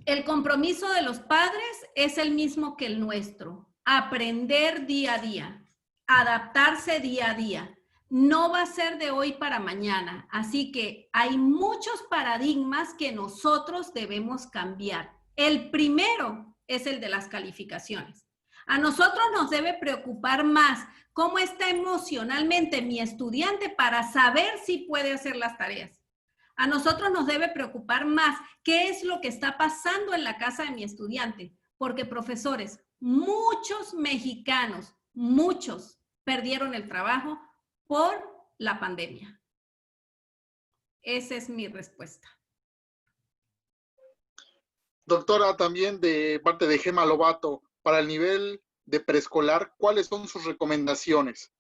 A: el compromiso de los padres es el mismo que el nuestro. Aprender día a día, adaptarse día a día. No va a ser de hoy para mañana. Así que hay muchos paradigmas que nosotros debemos cambiar. El primero es el de las calificaciones. A nosotros nos debe preocupar más cómo está emocionalmente mi estudiante para saber si puede hacer las tareas. A nosotros nos debe preocupar más qué es lo que está pasando en la casa de mi estudiante. Porque, profesores, muchos mexicanos, muchos perdieron el trabajo por la pandemia. Esa es mi respuesta.
C: Doctora, también de parte de Gema Lobato, para el nivel de preescolar, ¿cuáles son sus recomendaciones?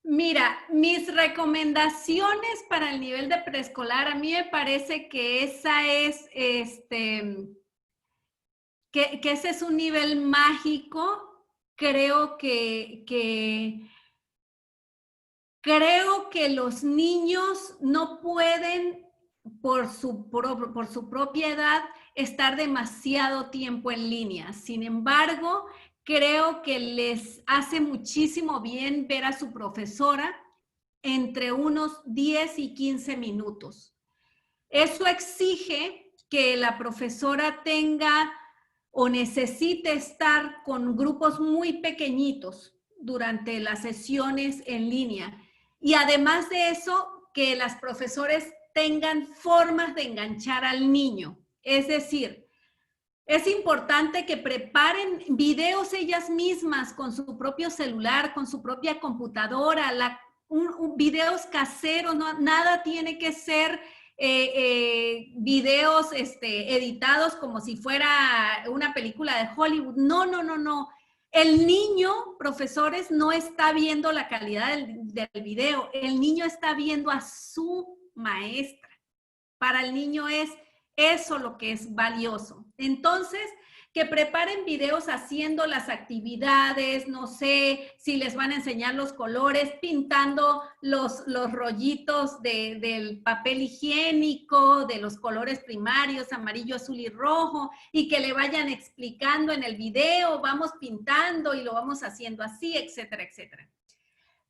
A: Mira, mis recomendaciones para el nivel de preescolar, a mí me parece que esa es, que ese es un nivel mágico. Creo creo que los niños no pueden, por su propia edad, estar demasiado tiempo en línea. Sin embargo, creo que les hace muchísimo bien ver a su profesora entre unos 10 y 15 minutos. Eso exige que la profesora tenga o necesite estar con grupos muy pequeñitos durante las sesiones en línea. Y además de eso, que las profesores tengan formas de enganchar al niño. Es decir, es importante que preparen videos ellas mismas con su propio celular, con su propia computadora, videos caseros, no, nada tiene que ser videos editados como si fuera una película de Hollywood. No, no, no, no. El niño, profesores, no está viendo la calidad del video. El niño está viendo a su maestra. Para el niño es eso lo que es valioso. Entonces, que preparen videos haciendo las actividades, no sé si les van a enseñar los colores, pintando los rollitos del papel higiénico, de los colores primarios, amarillo, azul y rojo, y que le vayan explicando en el video, vamos pintando y lo vamos haciendo así, etcétera, etcétera.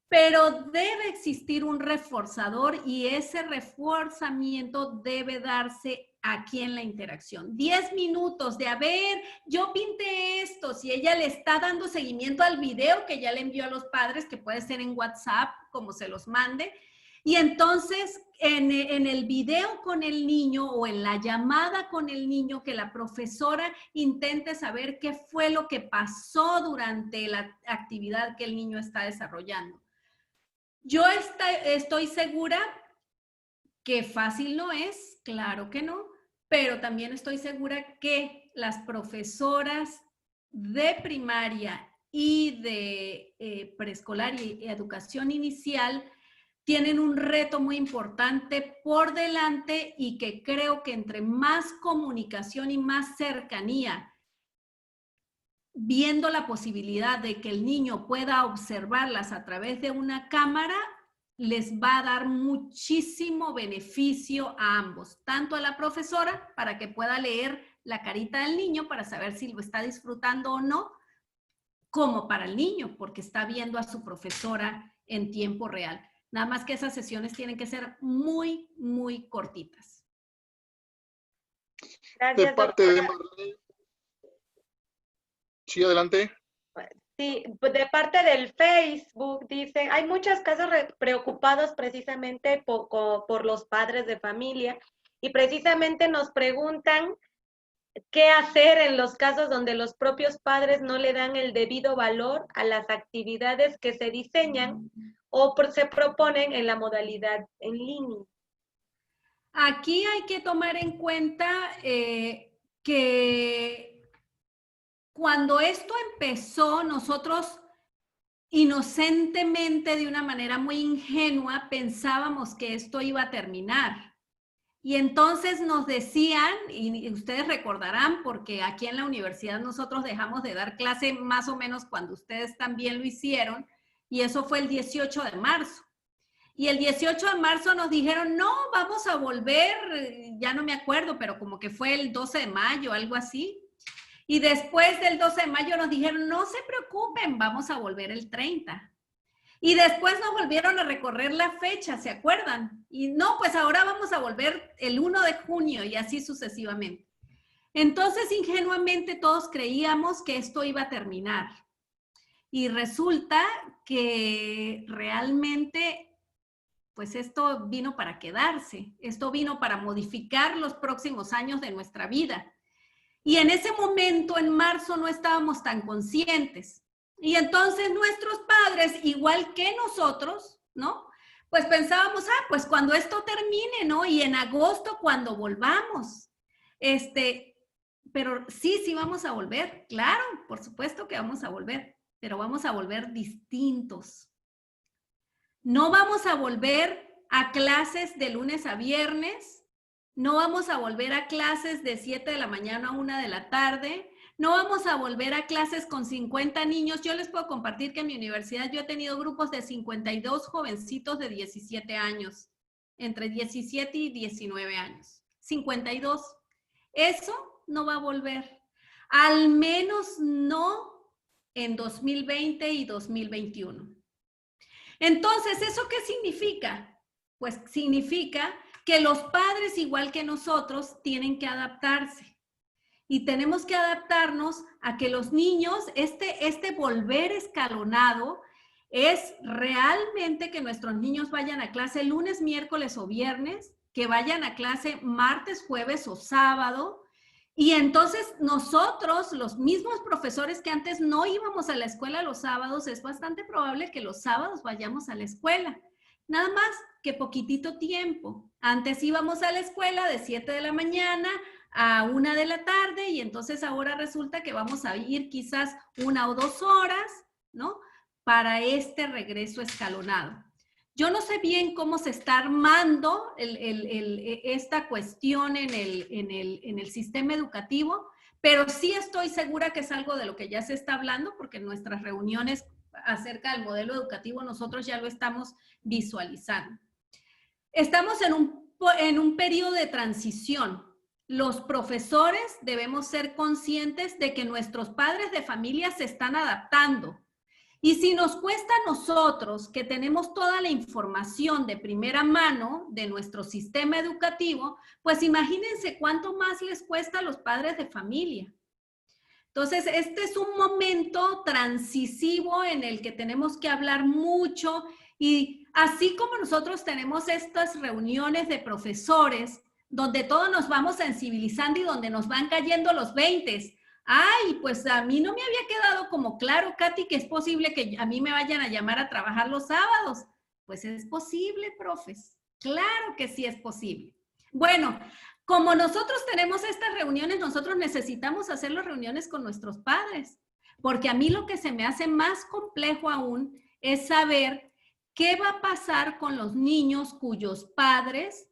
A: Pero debe existir un reforzador y ese reforzamiento debe darse aquí en la interacción. 10 minutos de, a ver, yo pinté esto, si ella le está dando seguimiento al video que ya le envió a los padres, que puede ser en WhatsApp, como se los mande, y entonces en el video con el niño o en la llamada con el niño, que la profesora intente saber qué fue lo que pasó durante la actividad que el niño está desarrollando. Yo estoy segura que fácil no es, claro que no, pero también estoy segura que las profesoras de primaria y de preescolar y educación inicial tienen un reto muy importante por delante y que creo que entre más comunicación y más cercanía, viendo la posibilidad de que el niño pueda observarlas a través de una cámara, les va a dar muchísimo beneficio a ambos, tanto a la profesora para que pueda leer la carita del niño para saber si lo está disfrutando o no, como para el niño, porque está viendo a su profesora en tiempo real. Nada más que esas sesiones tienen que ser muy, muy cortitas.
B: Gracias,
C: de parte
B: doctora.
C: de Marlene. Sí, adelante.
B: Sí, de parte del Facebook dicen, hay muchos casos preocupados precisamente por los padres de familia y precisamente nos preguntan qué hacer en los casos donde los propios padres no le dan el debido valor a las actividades que se diseñan o se proponen en la modalidad en línea.
A: Aquí hay que tomar en cuenta que cuando esto empezó, nosotros inocentemente, de una manera muy ingenua, pensábamos que esto iba a terminar. Y entonces nos decían, y ustedes recordarán, porque aquí en la universidad nosotros dejamos de dar clase más o menos cuando ustedes también lo hicieron, y eso fue el 18 de marzo. Y el 18 de marzo nos dijeron, no, vamos a volver, ya no me acuerdo, pero como que fue el 12 de mayo, algo así. Y después del 12 de mayo nos dijeron, no se preocupen, vamos a volver el 30. Y después nos volvieron a recorrer la fecha, ¿se acuerdan? Y no, pues ahora vamos a volver el 1 de junio y así sucesivamente. Entonces, ingenuamente todos creíamos que esto iba a terminar. Y resulta que realmente, pues esto vino para quedarse. Esto vino para modificar los próximos años de nuestra vida. Y en ese momento, en marzo, no estábamos tan conscientes. Y entonces nuestros padres, igual que nosotros, ¿no? Pues pensábamos, pues cuando esto termine, ¿no? Y en agosto cuando volvamos. Pero sí vamos a volver, claro, por supuesto que vamos a volver, pero vamos a volver distintos. No vamos a volver a clases de lunes a viernes, no vamos a volver a clases de 7 de la mañana a 1 de la tarde, no vamos a volver a clases con 50 niños. Yo les puedo compartir que en mi universidad yo he tenido grupos de 52 jovencitos de 17 años, entre 17 y 19 años. 52. Eso no va a volver. Al menos no en 2020 y 2021. Entonces, ¿eso qué significa? Pues significa que los padres, igual que nosotros, tienen que adaptarse. Y tenemos que adaptarnos a que los niños, este volver escalonado, es realmente que nuestros niños vayan a clase lunes, miércoles o viernes, que vayan a clase martes, jueves o sábado. Y entonces nosotros, los mismos profesores que antes no íbamos a la escuela los sábados, es bastante probable que los sábados vayamos a la escuela. Nada más que poquitito tiempo. Antes íbamos a la escuela de 7 de la mañana a 1 de la tarde y entonces ahora resulta que vamos a ir quizás 1 o 2 horas, ¿no? Para este regreso escalonado. Yo no sé bien cómo se está armando esta cuestión en el sistema educativo, pero sí estoy segura que es algo de lo que ya se está hablando, porque en nuestras reuniones acerca del modelo educativo nosotros ya lo estamos visualizando. Estamos en un periodo de transición. Los profesores debemos ser conscientes de que nuestros padres de familia se están adaptando. Y si nos cuesta a nosotros, que tenemos toda la información de primera mano de nuestro sistema educativo, pues imagínense cuánto más les cuesta a los padres de familia. Entonces, este es un momento transitivo en el que tenemos que hablar mucho y así como nosotros tenemos estas reuniones de profesores donde todos nos vamos sensibilizando y donde nos van cayendo los 20. Ay, pues a mí no me había quedado como claro, Katy, que es posible que a mí me vayan a llamar a trabajar los sábados. Pues es posible, profes. Claro que sí es posible. Bueno, como nosotros tenemos estas reuniones, nosotros necesitamos hacer las reuniones con nuestros padres, porque a mí lo que se me hace más complejo aún es saber qué va a pasar con los niños cuyos padres,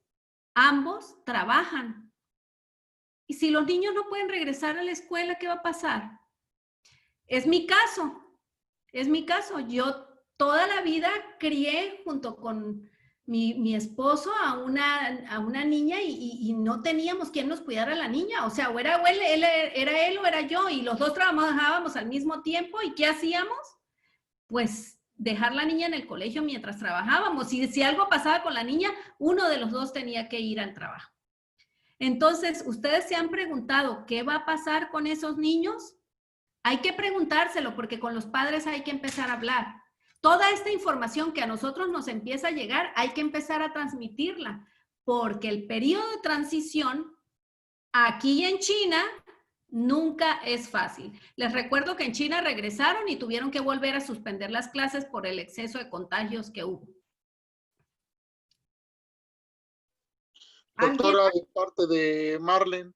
A: ambos, trabajan. Y si los niños no pueden regresar a la escuela, ¿qué va a pasar? Es mi caso. Yo toda la vida crié junto con mi esposo a una niña y no teníamos quien nos cuidara a la niña. O sea, o era él o era yo y los dos trabajábamos al mismo tiempo. ¿Y qué hacíamos? Pues dejar la niña en el colegio mientras trabajábamos. Y si algo pasaba con la niña, uno de los dos tenía que ir al trabajo. Entonces, ¿ustedes se han preguntado qué va a pasar con esos niños? Hay que preguntárselo porque con los padres hay que empezar a hablar. Toda esta información que a nosotros nos empieza a llegar, hay que empezar a transmitirla, porque el periodo de transición aquí en China nunca es fácil. Les recuerdo que en China regresaron y tuvieron que volver a suspender las clases por el exceso de contagios que hubo.
C: Doctora, de parte de Marlene,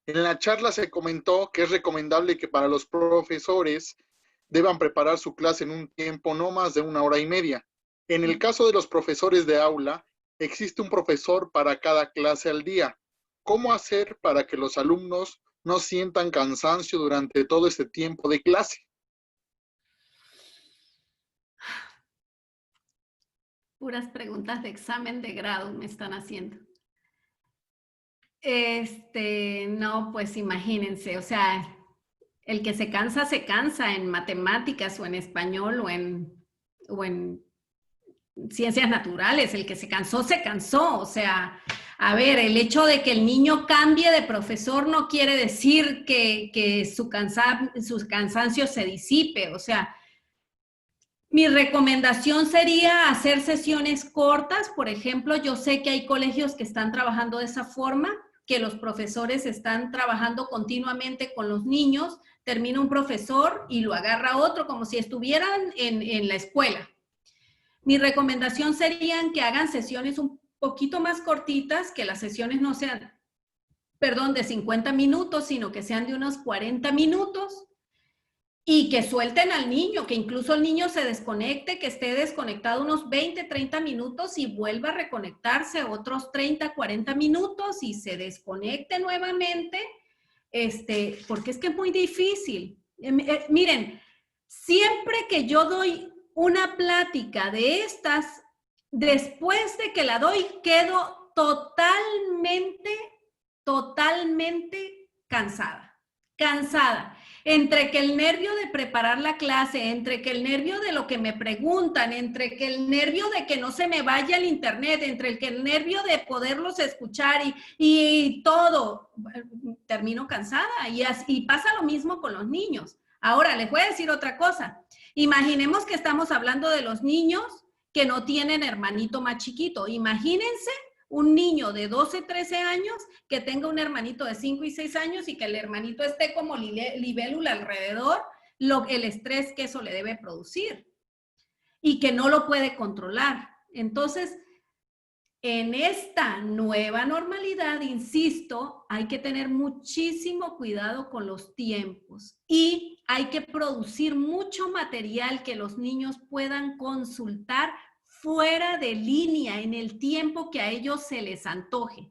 C: en la charla se comentó que es recomendable que para los profesores deban preparar su clase en un tiempo no más de 1 hora y media. En el caso de los profesores de aula, existe un profesor para cada clase al día. ¿Cómo hacer para que los alumnos no sientan cansancio durante todo este tiempo de clase?
A: Puras preguntas de examen de grado me están haciendo. No, pues imagínense, o sea, el que se cansa en matemáticas o en español o en ciencias naturales. El que se cansó, o sea, a ver, el hecho de que el niño cambie de profesor no quiere decir que su cansancio se disipe, o sea, mi recomendación sería hacer sesiones cortas. Por ejemplo, yo sé que hay colegios que están trabajando de esa forma. que los profesores están trabajando continuamente con los niños, termina un profesor y lo agarra otro como si estuvieran en la escuela. Mi recomendación sería que hagan sesiones un poquito más cortitas, que las sesiones no sean, perdón, de 50 minutos, sino que sean de unos 40 minutos y que suelten al niño, que incluso el niño se desconecte, que esté desconectado unos 20, 30 minutos y vuelva a reconectarse otros 30, 40 minutos y se desconecte nuevamente, porque es que es muy difícil. Miren, siempre que yo doy una plática de estas, después de que la doy, quedo totalmente cansada. Entre que el nervio de preparar la clase, entre que el nervio de lo que me preguntan, entre que el nervio de que no se me vaya el internet, entre que el nervio de poderlos escuchar y todo, termino cansada. Y pasa lo mismo con los niños. Ahora, les voy a decir otra cosa. Imaginemos que estamos hablando de los niños que no tienen hermanito más chiquito. Imagínense un niño de 12, 13 años que tenga un hermanito de 5 y 6 años y que el hermanito esté como libélula alrededor, el estrés que eso le debe producir y que no lo puede controlar. Entonces, en esta nueva normalidad, insisto, hay que tener muchísimo cuidado con los tiempos y hay que producir mucho material que los niños puedan consultar fuera de línea, en el tiempo que a ellos se les antoje.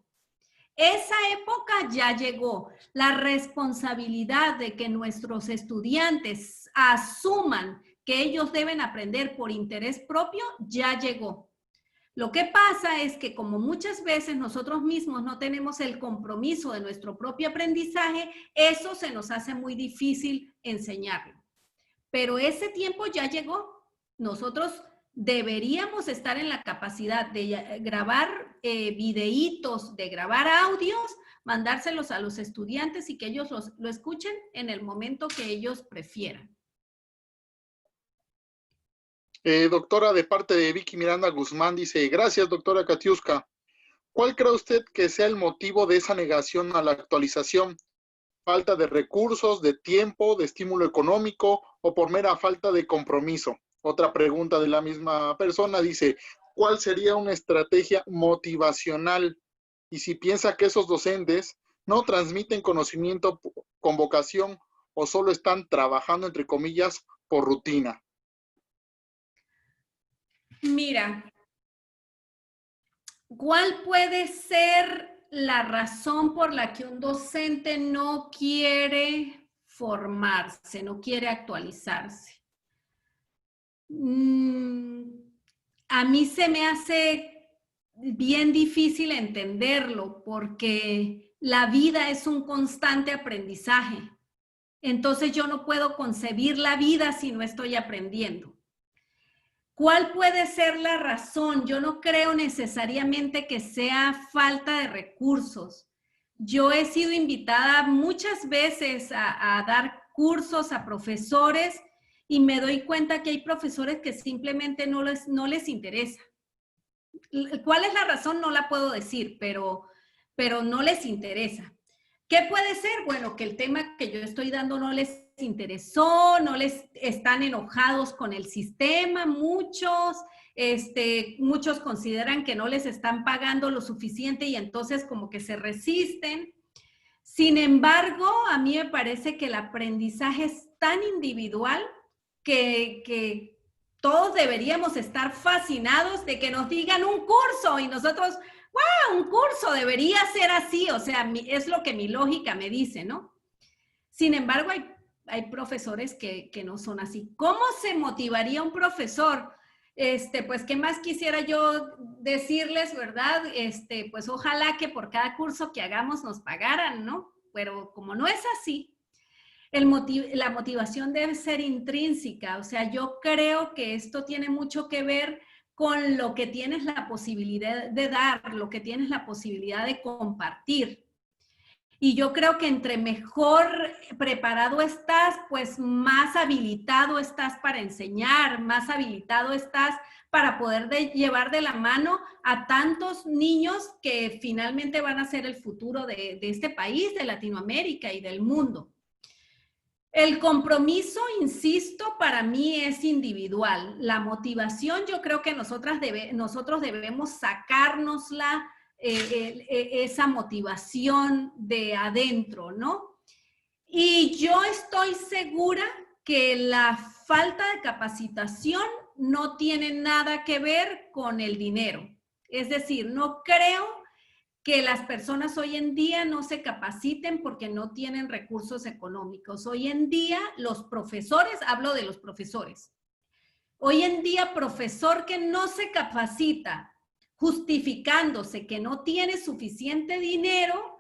A: Esa época ya llegó. La responsabilidad de que nuestros estudiantes asuman que ellos deben aprender por interés propio ya llegó. Lo que pasa es que como muchas veces nosotros mismos no tenemos el compromiso de nuestro propio aprendizaje, eso se nos hace muy difícil enseñarlo. Pero ese tiempo ya llegó. Nosotros deberíamos estar en la capacidad de grabar videitos, de grabar audios, mandárselos a los estudiantes y que ellos lo escuchen en el momento que ellos prefieran.
C: Doctora, de parte de Vicky Miranda Guzmán, dice, gracias, doctora Katiuska. ¿Cuál cree usted que sea el motivo de esa negación a la actualización? ¿Falta de recursos, de tiempo, de estímulo económico o por mera falta de compromiso? Otra pregunta de la misma persona dice, ¿cuál sería una estrategia motivacional? Y si piensa que esos docentes no transmiten conocimiento con vocación o solo están trabajando, entre comillas, por rutina.
A: Mira, ¿cuál puede ser la razón por la que un docente no quiere formarse, no quiere actualizarse? A mí se me hace bien difícil entenderlo porque la vida es un constante aprendizaje. Entonces yo no puedo concebir la vida si no estoy aprendiendo. ¿Cuál puede ser la razón? Yo no creo necesariamente que sea falta de recursos. Yo he sido invitada muchas veces a dar cursos a profesores y me doy cuenta que hay profesores que simplemente no les interesa. ¿Cuál es la razón? No la puedo decir, pero no les interesa. ¿Qué puede ser? Bueno, que el tema que yo estoy dando no les interesó, no les están enojados con el sistema, muchos consideran que no les están pagando lo suficiente y entonces como que se resisten. Sin embargo, a mí me parece que el aprendizaje es tan individual que todos deberíamos estar fascinados de que nos digan un curso y nosotros, ¡wow! Un curso debería ser así, o sea, es lo que mi lógica me dice, ¿no? Sin embargo, hay profesores que no son así. ¿Cómo se motivaría un profesor? Pues, ¿qué más quisiera yo decirles, verdad? Pues, ojalá que por cada curso que hagamos nos pagaran, ¿no? Pero como no es así, la motivación debe ser intrínseca. O sea, yo creo que esto tiene mucho que ver con lo que tienes la posibilidad de dar, lo que tienes la posibilidad de compartir. Y yo creo que entre mejor preparado estás, pues más habilitado estás para enseñar, más habilitado estás para poder llevar de la mano a tantos niños que finalmente van a ser el futuro de este país, de Latinoamérica y del mundo. El compromiso, insisto, para mí es individual. La motivación, yo creo que nosotros debemos sacárnosla, esa motivación de adentro, ¿no? Y yo estoy segura que la falta de capacitación no tiene nada que ver con el dinero. Es decir, no creo que las personas hoy en día no se capaciten porque no tienen recursos económicos. Hoy en día los profesores, hablo de los profesores, hoy en día profesor que no se capacita justificándose que no tiene suficiente dinero,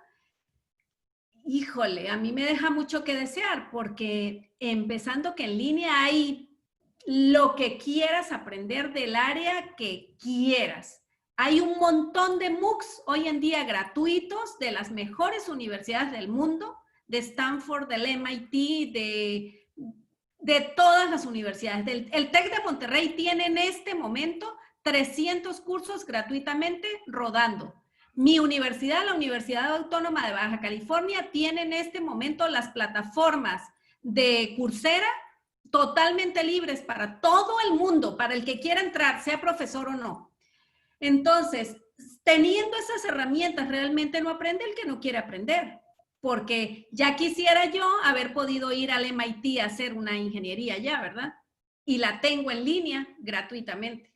A: híjole, a mí me deja mucho que desear, porque empezando que en línea hay lo que quieras aprender del área que quieras. Hay un montón de MOOCs hoy en día gratuitos de las mejores universidades del mundo, de Stanford, del MIT, de todas las universidades. El TEC de Monterrey tiene en este momento 300 cursos gratuitamente rodando. Mi universidad, la Universidad Autónoma de Baja California, tiene en este momento las plataformas de Coursera totalmente libres para todo el mundo, para el que quiera entrar, sea profesor o no. Entonces, teniendo esas herramientas, realmente no aprende el que no quiere aprender, porque ya quisiera yo haber podido ir al MIT a hacer una ingeniería ya, ¿verdad? Y la tengo en línea gratuitamente.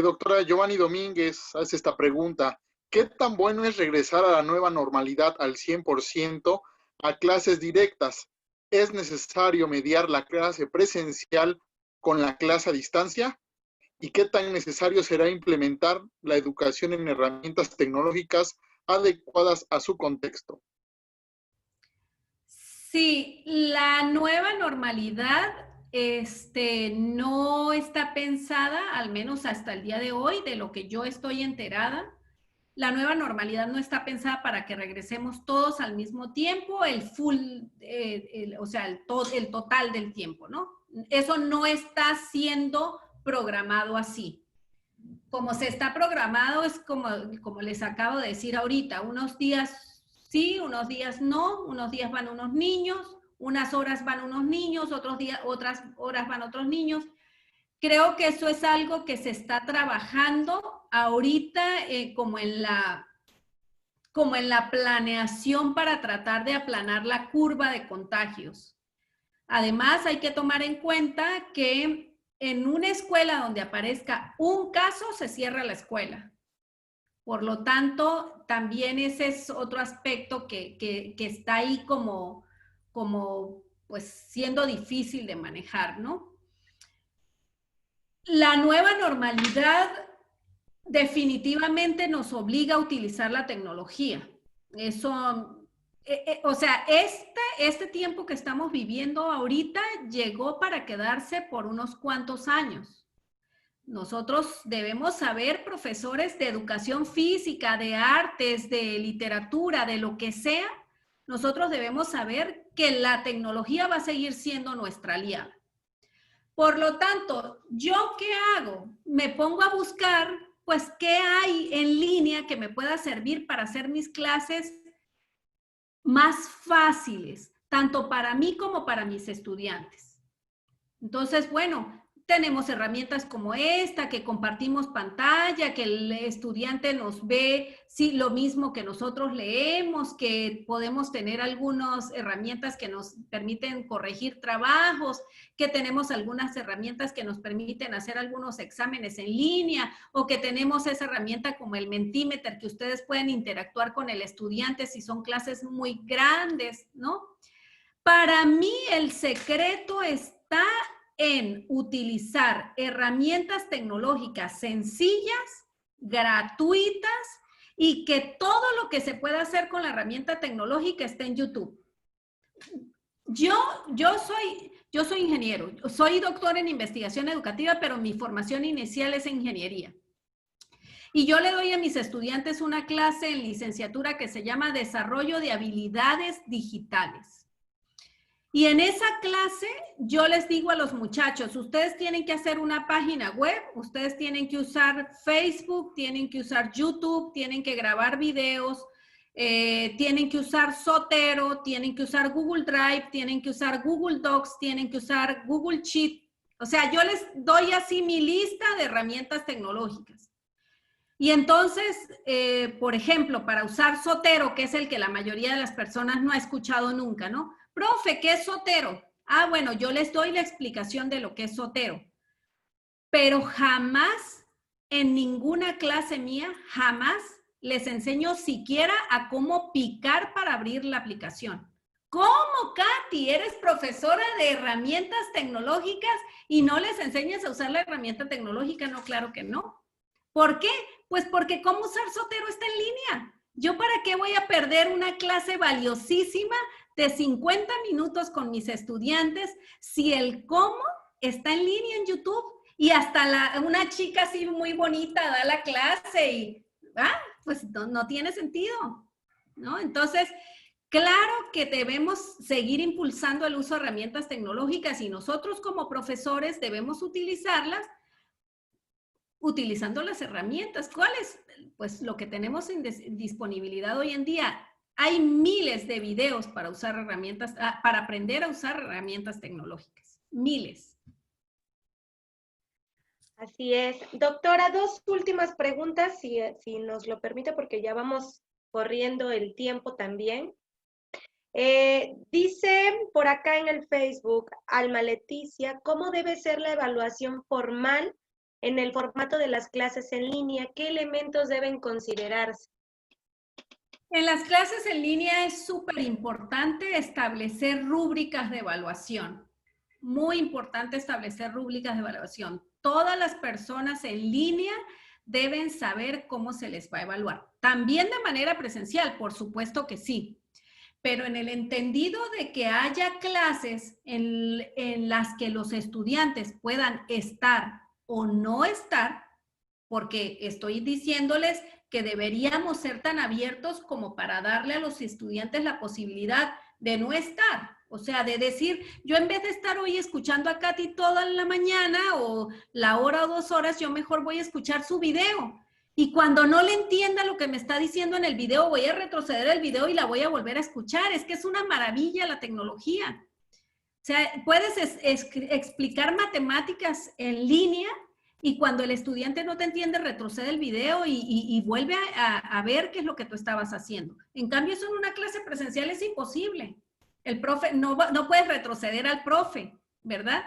C: Doctora Giovanni Domínguez hace esta pregunta. ¿Qué tan bueno es regresar a la nueva normalidad al 100% a clases directas? ¿Es necesario mediar la clase presencial con la clase a distancia? ¿Y qué tan necesario será implementar la educación en herramientas tecnológicas adecuadas a su contexto?
A: Sí, la nueva normalidad no está pensada, al menos hasta el día de hoy, de lo que yo estoy enterada. La nueva normalidad no está pensada para que regresemos todos al mismo tiempo, el total del tiempo, ¿no? Eso no está siendo programado así. Como se está programado es como les acabo de decir ahorita, unos días sí, unos días no, unos días van unos niños, unas horas van unos niños, otras horas van otros niños. Creo que eso es algo que se está trabajando ahorita como en la planeación para tratar de aplanar la curva de contagios. Además, hay que tomar en cuenta que en una escuela donde aparezca un caso, se cierra la escuela. Por lo tanto, también ese es otro aspecto que está ahí como pues siendo difícil de manejar, ¿no? La nueva normalidad definitivamente nos obliga a utilizar la tecnología. Eso, o sea, este tiempo que estamos viviendo ahorita llegó para quedarse por unos cuantos años. Nosotros debemos saber, profesores de educación física, de artes, de literatura, de lo que sea, nosotros debemos saber que la tecnología va a seguir siendo nuestra aliada. Por lo tanto, ¿yo qué hago? Me pongo a buscar, pues, qué hay en línea que me pueda servir para hacer mis clases más fáciles, tanto para mí como para mis estudiantes. Entonces, bueno, tenemos herramientas como esta, que compartimos pantalla, que el estudiante nos ve, sí, lo mismo que nosotros leemos, que podemos tener algunas herramientas que nos permiten corregir trabajos, que tenemos algunas herramientas que nos permiten hacer algunos exámenes en línea, o que tenemos esa herramienta como el Mentimeter, que ustedes pueden interactuar con el estudiante si son clases muy grandes, ¿no? Para mí el secreto está en utilizar herramientas tecnológicas sencillas, gratuitas y que todo lo que se pueda hacer con la herramienta tecnológica esté en YouTube. Yo soy ingeniero, soy doctor en investigación educativa, pero mi formación inicial es en ingeniería. Y yo le doy a mis estudiantes una clase en licenciatura que se llama Desarrollo de Habilidades Digitales. Y en esa clase yo les digo a los muchachos, ustedes tienen que hacer una página web, ustedes tienen que usar Facebook, tienen que usar YouTube, tienen que grabar videos, tienen que usar Zotero, tienen que usar Google Drive, tienen que usar Google Docs, tienen que usar Google Sheet. O sea, yo les doy así mi lista de herramientas tecnológicas. Y entonces, por ejemplo, para usar Zotero, que es el que la mayoría de las personas no ha escuchado nunca, ¿no? Profe, ¿qué es Zotero? Ah, bueno, yo les doy la explicación de lo que es Zotero. Pero jamás, en ninguna clase mía, jamás les enseño siquiera a cómo picar para abrir la aplicación. ¿Cómo, Katy? Eres profesora de herramientas tecnológicas y no les enseñas a usar la herramienta tecnológica. No, claro que no. ¿Por qué? Pues porque cómo usar Zotero está en línea. ¿Yo para qué voy a perder una clase valiosísima de 50 minutos con mis estudiantes si el cómo está en línea en YouTube? Y hasta una chica así muy bonita da la clase y, pues no tiene sentido, ¿no? Entonces, claro que debemos seguir impulsando el uso de herramientas tecnológicas y nosotros como profesores debemos utilizarlas utilizando las herramientas. ¿Cuál es? Pues lo que tenemos en disponibilidad hoy en día. Hay miles de videos para usar herramientas, para aprender a usar herramientas tecnológicas. Miles.
B: Así es. Doctora, dos últimas preguntas, si nos lo permite, porque ya vamos corriendo el tiempo también. Dice por acá en el Facebook, Alma Leticia, ¿cómo debe ser la evaluación formal en el formato de las clases en línea? ¿Qué elementos deben considerarse?
A: En las clases en línea es súper importante establecer rúbricas de evaluación. Muy importante establecer rúbricas de evaluación. Todas las personas en línea deben saber cómo se les va a evaluar. También de manera presencial, por supuesto que sí. Pero en el entendido de que haya clases en las que los estudiantes puedan estar o no estar, porque estoy diciéndoles que deberíamos ser tan abiertos como para darle a los estudiantes la posibilidad de no estar. O sea, de decir, yo en vez de estar hoy escuchando a Katy toda la mañana o la hora o 2 horas, yo mejor voy a escuchar su video. Y cuando no le entienda lo que me está diciendo en el video, voy a retroceder el video y la voy a volver a escuchar. Es que es una maravilla la tecnología. O sea, puedes explicar matemáticas en línea y cuando el estudiante no te entiende, retrocede el video y vuelve a ver qué es lo que tú estabas haciendo. En cambio, eso en una clase presencial es imposible. El profe, no puedes retroceder al profe, ¿verdad?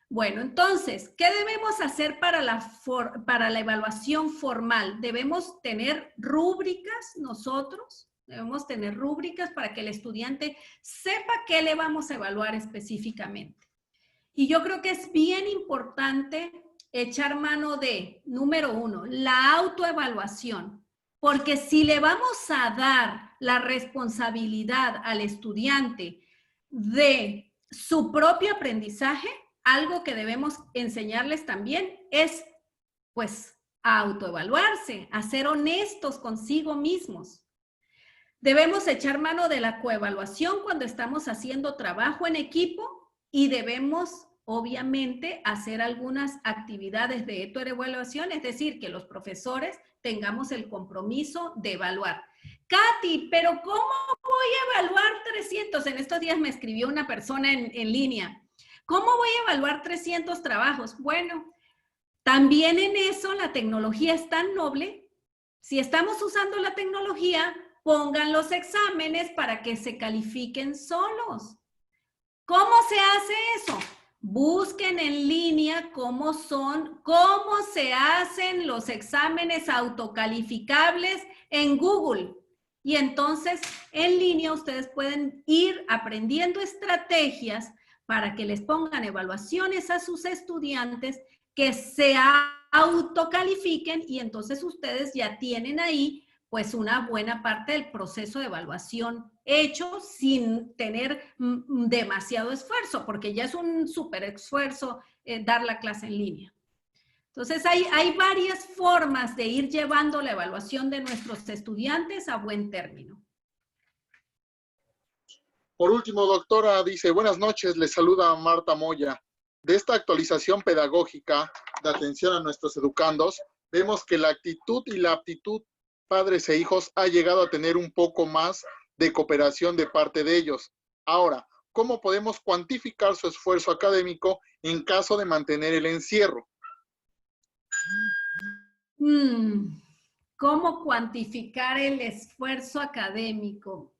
A: Bueno, entonces, ¿qué debemos hacer para la evaluación formal? Debemos tener rúbricas nosotros, debemos tener rúbricas para que el estudiante sepa qué le vamos a evaluar específicamente. Y yo creo que es bien importante echar mano de, número 1, la autoevaluación, porque si le vamos a dar la responsabilidad al estudiante de su propio aprendizaje, algo que debemos enseñarles también es, pues, a autoevaluarse, a ser honestos consigo mismos. Debemos echar mano de la coevaluación cuando estamos haciendo trabajo en equipo y debemos, obviamente, hacer algunas actividades de autoevaluación, es decir, que los profesores tengamos el compromiso de evaluar. Katy, pero ¿cómo voy a evaluar 300? En estos días me escribió una persona en línea. ¿Cómo voy a evaluar 300 trabajos? Bueno, también en eso la tecnología es tan noble. Si estamos usando la tecnología, pongan los exámenes para que se califiquen solos. ¿Cómo se hace eso? Busquen en línea cómo se hacen los exámenes autocalificables en Google. Y entonces, en línea, ustedes pueden ir aprendiendo estrategias para que les pongan evaluaciones a sus estudiantes que se autocalifiquen y entonces ustedes ya tienen ahí pues una buena parte del proceso de evaluación hecho sin tener demasiado esfuerzo, porque ya es un súper esfuerzo dar la clase en línea. Entonces, hay varias formas de ir llevando la evaluación de nuestros estudiantes a buen término.
C: Por último, doctora, dice, buenas noches, le saluda Marta Moya. De esta actualización pedagógica de atención a nuestros educandos, vemos que la actitud y la aptitud padres e hijos ha llegado a tener un poco más de cooperación de parte de ellos. Ahora, ¿cómo podemos cuantificar su esfuerzo académico en caso de mantener el encierro?
A: ¿Cómo cuantificar el esfuerzo académico?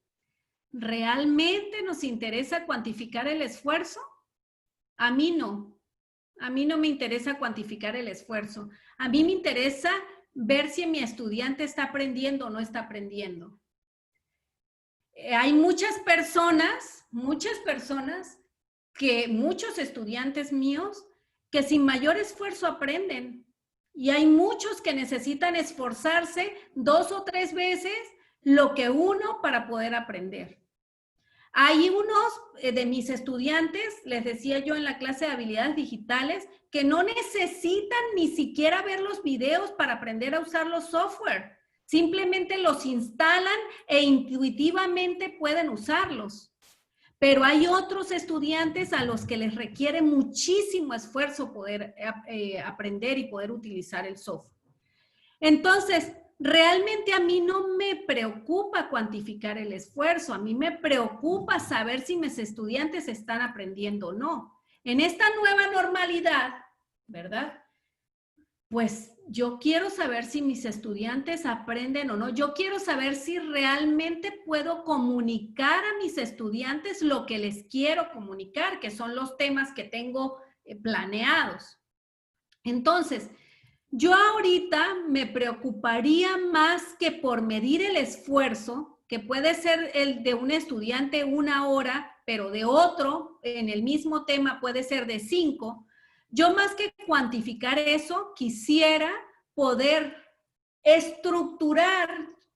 A: ¿Realmente nos interesa cuantificar el esfuerzo? A mí no. A mí no me interesa cuantificar el esfuerzo. A mí me interesa ver si mi estudiante está aprendiendo o no está aprendiendo. Hay muchos estudiantes míos que sin mayor esfuerzo aprenden. Y hay muchos que necesitan esforzarse 2 o 3 veces lo que uno para poder aprender. Hay unos de mis estudiantes, les decía yo en la clase de habilidades digitales, que no necesitan ni siquiera ver los videos para aprender a usar los software. Simplemente los instalan e intuitivamente pueden usarlos. Pero hay otros estudiantes a los que les requiere muchísimo esfuerzo poder aprender y poder utilizar el software. Entonces, realmente a mí no me preocupa cuantificar el esfuerzo, a mí me preocupa saber si mis estudiantes están aprendiendo o no. En esta nueva normalidad, ¿verdad? Pues yo quiero saber si mis estudiantes aprenden o no. Yo quiero saber si realmente puedo comunicar a mis estudiantes lo que les quiero comunicar, que son los temas que tengo planeados. Entonces, yo ahorita me preocuparía más que por medir el esfuerzo, que puede ser el de un estudiante 1 hora, pero de otro en el mismo tema puede ser de 5. Yo más que cuantificar eso, quisiera poder estructurar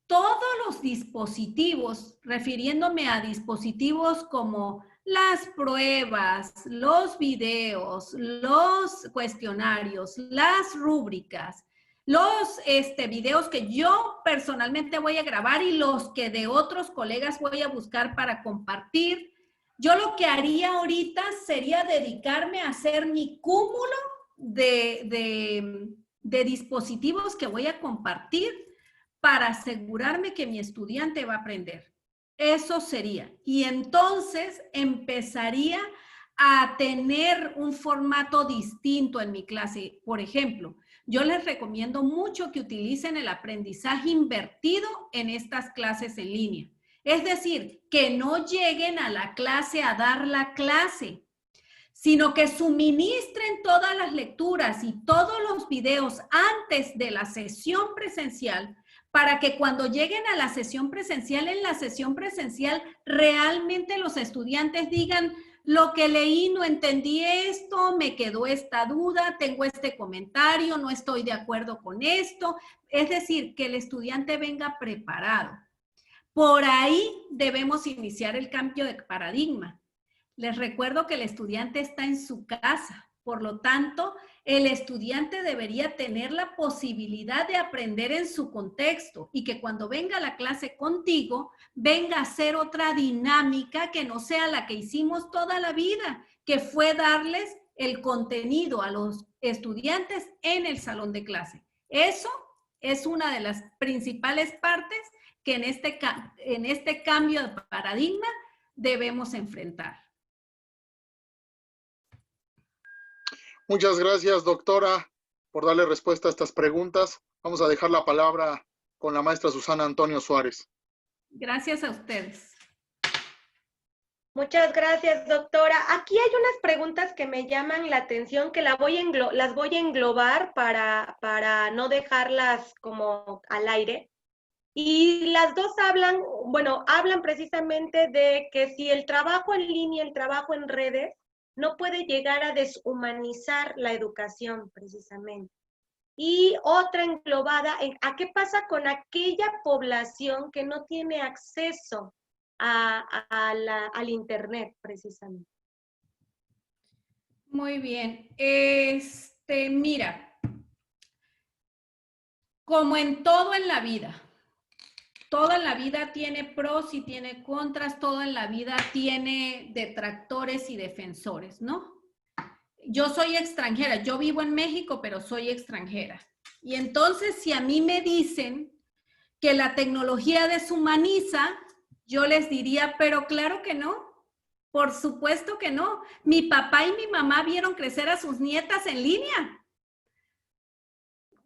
A: todos los dispositivos, refiriéndome a dispositivos como las pruebas, los videos, los cuestionarios, las rúbricas, los videos que yo personalmente voy a grabar y los que de otros colegas voy a buscar para compartir. Yo lo que haría ahorita sería dedicarme a hacer mi cúmulo de dispositivos que voy a compartir para asegurarme que mi estudiante va a aprender. Eso sería. Y entonces empezaría a tener un formato distinto en mi clase. Por ejemplo, yo les recomiendo mucho que utilicen el aprendizaje invertido en estas clases en línea. Es decir, que no lleguen a la clase a dar la clase, sino que suministren todas las lecturas y todos los videos antes de la sesión presencial, para que cuando lleguen a la sesión presencial, en la sesión presencial realmente los estudiantes digan: lo que leí, no entendí esto, me quedó esta duda, tengo este comentario, no estoy de acuerdo con esto. Es decir, que el estudiante venga preparado. Por ahí debemos iniciar el cambio de paradigma. Les recuerdo que el estudiante está en su casa, por lo tanto, el estudiante debería tener la posibilidad de aprender en su contexto y que cuando venga a la clase contigo, venga a hacer otra dinámica que no sea la que hicimos toda la vida, que fue darles el contenido a los estudiantes en el salón de clase. Eso es una de las principales partes que en este cambio de paradigma debemos enfrentar.
C: Muchas gracias, doctora, por darle respuesta a estas preguntas. Vamos a dejar la palabra con la maestra Susana Antonio Suárez.
A: Gracias a ustedes.
B: Muchas gracias, doctora. Aquí hay unas preguntas que me llaman la atención, que las voy a englobar para no dejarlas como al aire. Y las dos hablan precisamente de que si el trabajo en línea, el trabajo en redes, no puede llegar a deshumanizar la educación precisamente. Y otra englobada en ¿a qué pasa con aquella población que no tiene acceso al internet precisamente?
A: Muy bien. Mira, Como en todo en la vida. Todo en la vida tiene pros y tiene contras, todo en la vida tiene detractores y defensores, ¿no? Yo soy extranjera, yo vivo en México, pero soy extranjera. Y entonces, si a mí me dicen que la tecnología deshumaniza, yo les diría, pero claro que no. Por supuesto que no. Mi papá y mi mamá vieron crecer a sus nietas en línea.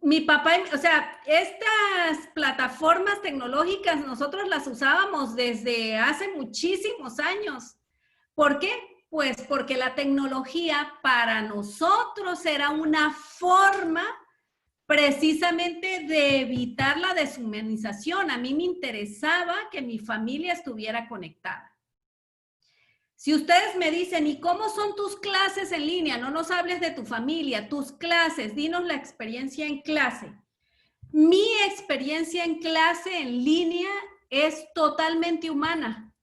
A: Mi papá, o sea, estas plataformas tecnológicas nosotros las usábamos desde hace muchísimos años. ¿Por qué? Pues porque la tecnología para nosotros era una forma precisamente de evitar la deshumanización. A mí me interesaba que mi familia estuviera conectada. Si ustedes me dicen, ¿y cómo son tus clases en línea? No nos hables de tu familia, tus clases, dinos la experiencia en clase. Mi experiencia en clase en línea es totalmente humana.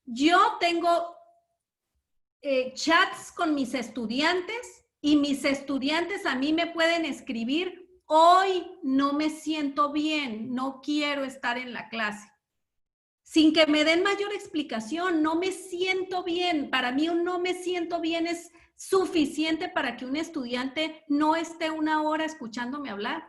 A: Yo tengo chats con mis estudiantes y mis estudiantes a mí me pueden escribir, hoy no me siento bien, no quiero estar en la clase. Sin que me den mayor explicación, no me siento bien. Para mí un no me siento bien es suficiente para que un estudiante no esté una hora escuchándome hablar.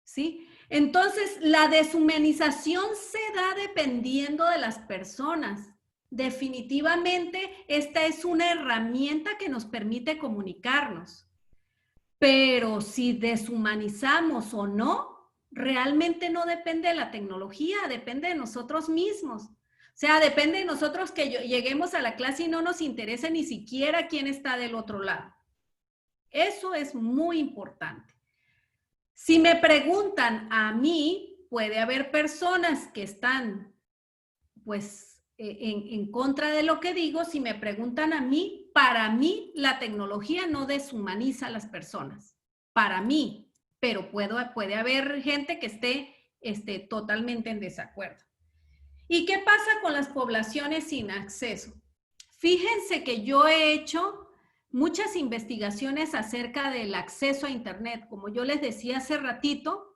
A: ¿Sí? Entonces, la deshumanización se da dependiendo de las personas. Definitivamente, esta es una herramienta que nos permite comunicarnos. Pero si deshumanizamos o no, realmente no depende de la tecnología, depende de nosotros mismos. O sea, depende de nosotros que lleguemos a la clase y no nos interese ni siquiera quién está del otro lado. Eso es muy importante. Si me preguntan a mí, puede haber personas que están, pues, en contra de lo que digo. Si me preguntan a mí, para mí la tecnología no deshumaniza a las personas. Para mí. Pero puede haber gente que esté totalmente en desacuerdo. ¿Y qué pasa con las poblaciones sin acceso? Fíjense que yo he hecho muchas investigaciones acerca del acceso a Internet. Como yo les decía hace ratito,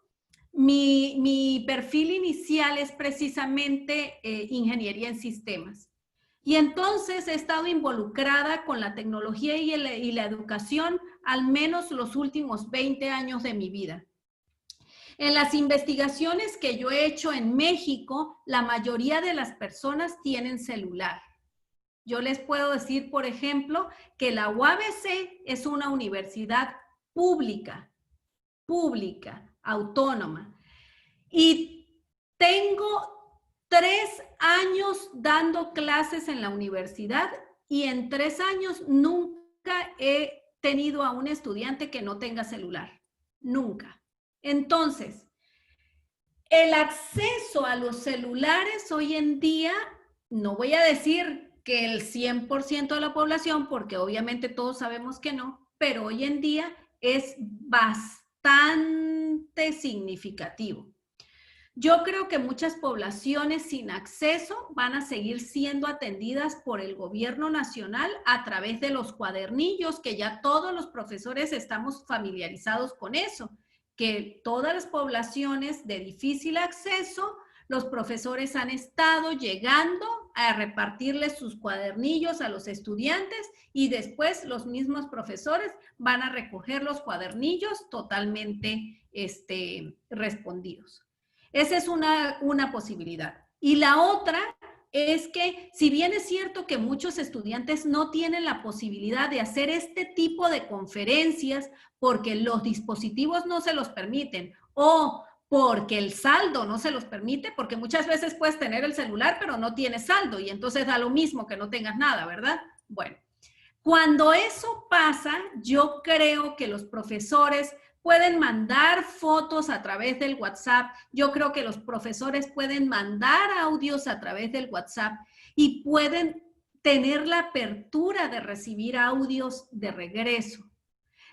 A: mi perfil inicial es precisamente ingeniería en sistemas. Y entonces he estado involucrada con la tecnología y la educación al menos los últimos 20 años de mi vida. En las investigaciones que yo he hecho en México, la mayoría de las personas tienen celular. Yo les puedo decir, por ejemplo, que la UABC es una universidad pública, autónoma. Y tengo 3 años dando clases en la universidad y en 3 años nunca he tenido a un estudiante que no tenga celular. Nunca. Entonces, el acceso a los celulares hoy en día, no voy a decir que el 100% de la población, porque obviamente todos sabemos que no, pero hoy en día es bastante significativo. Yo creo que muchas poblaciones sin acceso van a seguir siendo atendidas por el gobierno nacional a través de los cuadernillos, que ya todos los profesores estamos familiarizados con eso, que todas las poblaciones de difícil acceso, los profesores han estado llegando a repartirles sus cuadernillos a los estudiantes y después los mismos profesores van a recoger los cuadernillos totalmente respondidos. Esa es una posibilidad. Y la otra es que, si bien es cierto que muchos estudiantes no tienen la posibilidad de hacer este tipo de conferencias porque los dispositivos no se los permiten o porque el saldo no se los permite, porque muchas veces puedes tener el celular pero no tienes saldo y entonces da lo mismo que no tengas nada, ¿verdad? Bueno, cuando eso pasa, yo creo que los profesores pueden mandar fotos a través del WhatsApp. Yo creo que los profesores pueden mandar audios a través del WhatsApp y pueden tener la apertura de recibir audios de regreso,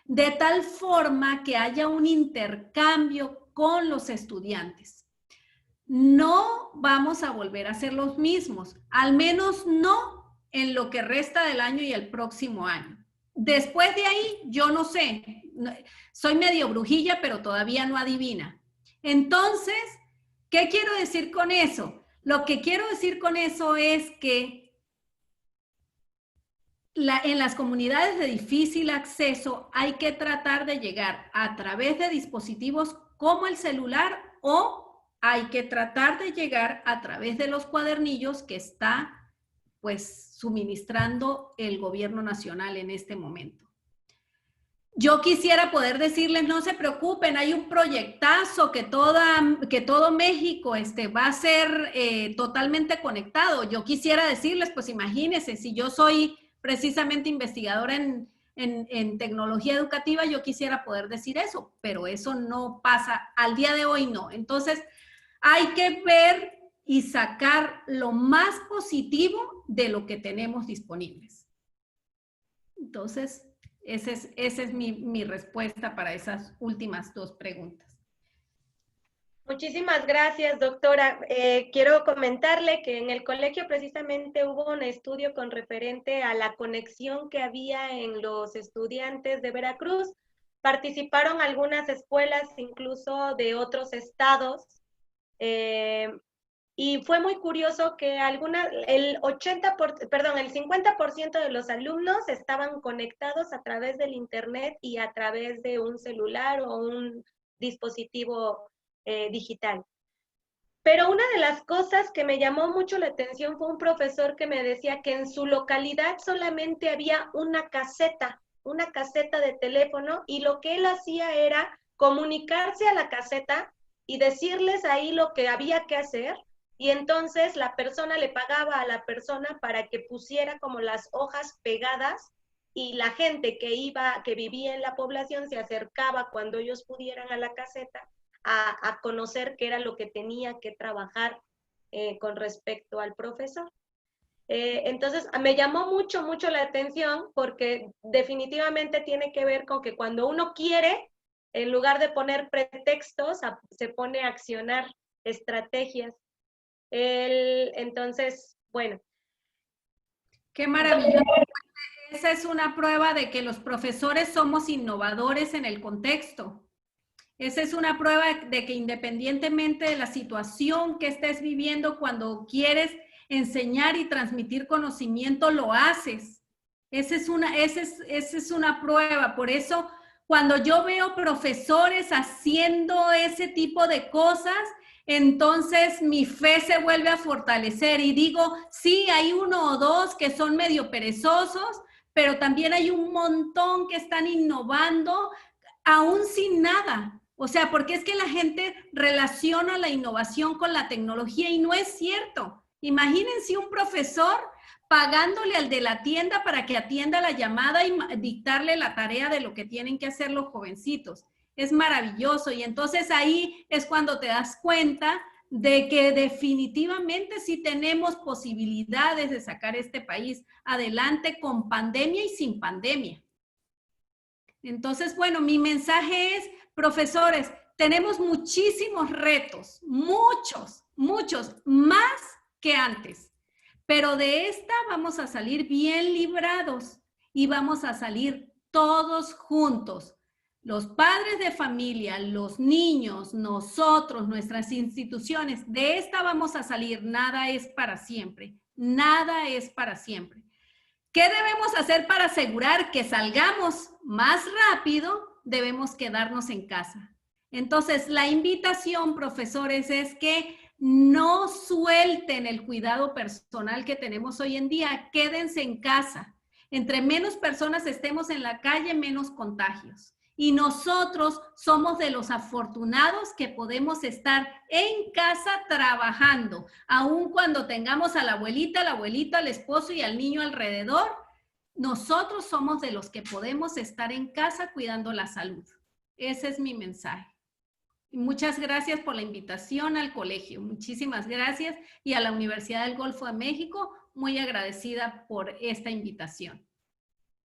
A: de tal forma que haya un intercambio con los estudiantes. No vamos a volver a ser los mismos, al menos no en lo que resta del año y el próximo año. Después de ahí, yo no sé, soy medio brujilla, pero todavía no adivina. Entonces, ¿qué quiero decir con eso? Lo que quiero decir con eso es que en las comunidades de difícil acceso hay que tratar de llegar a través de dispositivos como el celular, o hay que tratar de llegar a través de los cuadernillos que está pues suministrando el gobierno nacional en este momento. Yo quisiera poder decirles, no se preocupen, hay un proyectazo que todo México va a ser totalmente conectado. Yo quisiera decirles, pues imagínense, si yo soy precisamente investigadora en tecnología educativa, yo quisiera poder decir eso, pero eso no pasa, al día de hoy no. Entonces, hay que ver y sacar lo más positivo de lo que tenemos disponibles. Entonces, esa es mi respuesta para esas últimas dos preguntas.
B: Muchísimas gracias, doctora. Quiero comentarle que en el colegio precisamente hubo un estudio con referente a la conexión que había en los estudiantes de Veracruz. Participaron algunas escuelas incluso de otros estados. Y fue muy curioso que el 50% de los alumnos estaban conectados a través del internet y a través de un celular o un dispositivo digital. Pero una de las cosas que me llamó mucho la atención fue un profesor que me decía que en su localidad solamente había una caseta de teléfono, y lo que él hacía era comunicarse a la caseta y decirles ahí lo que había que hacer, y entonces la persona le pagaba a la persona para que pusiera como las hojas pegadas, y la gente que vivía en la población se acercaba cuando ellos pudieran a la caseta a conocer qué era lo que tenía que trabajar con respecto al profesor. Entonces, me llamó mucho la atención, porque definitivamente tiene que ver con que cuando uno quiere, en lugar de poner pretextos, se pone a accionar estrategias. Entonces, bueno.
A: Qué maravilloso. Esa es una prueba de que los profesores somos innovadores en el contexto. Esa es una prueba de que independientemente de la situación que estés viviendo, cuando quieres enseñar y transmitir conocimiento, lo haces. Esa es una prueba. Por eso, cuando yo veo profesores haciendo ese tipo de cosas, entonces mi fe se vuelve a fortalecer y digo, sí, hay uno o dos que son medio perezosos, pero también hay un montón que están innovando aún sin nada. O sea, porque es que la gente relaciona la innovación con la tecnología y no es cierto. Imagínense un profesor pagándole al de la tienda para que atienda la llamada y dictarle la tarea de lo que tienen que hacer los jovencitos. Es maravilloso, y entonces ahí es cuando te das cuenta de que definitivamente sí tenemos posibilidades de sacar este país adelante con pandemia y sin pandemia. Entonces, bueno, mi mensaje es, profesores, tenemos muchísimos retos, muchos, más que antes, pero de esta vamos a salir bien librados y vamos a salir todos juntos. Los padres de familia, los niños, nosotros, nuestras instituciones, de esta vamos a salir. Nada es para siempre, nada es para siempre. ¿Qué debemos hacer para asegurar que salgamos más rápido? Debemos quedarnos en casa. Entonces, la invitación, profesores, es que no suelten el cuidado personal que tenemos hoy en día. Quédense en casa. Entre menos personas estemos en la calle, menos contagios. Y nosotros somos de los afortunados que podemos estar en casa trabajando, aun cuando tengamos a la abuelita, al abuelito, al esposo y al niño alrededor. Nosotros somos de los que podemos estar en casa cuidando la salud. Ese es mi mensaje. Muchas gracias por la invitación al colegio. Muchísimas gracias. Y a la Universidad del Golfo de México, muy agradecida por esta invitación.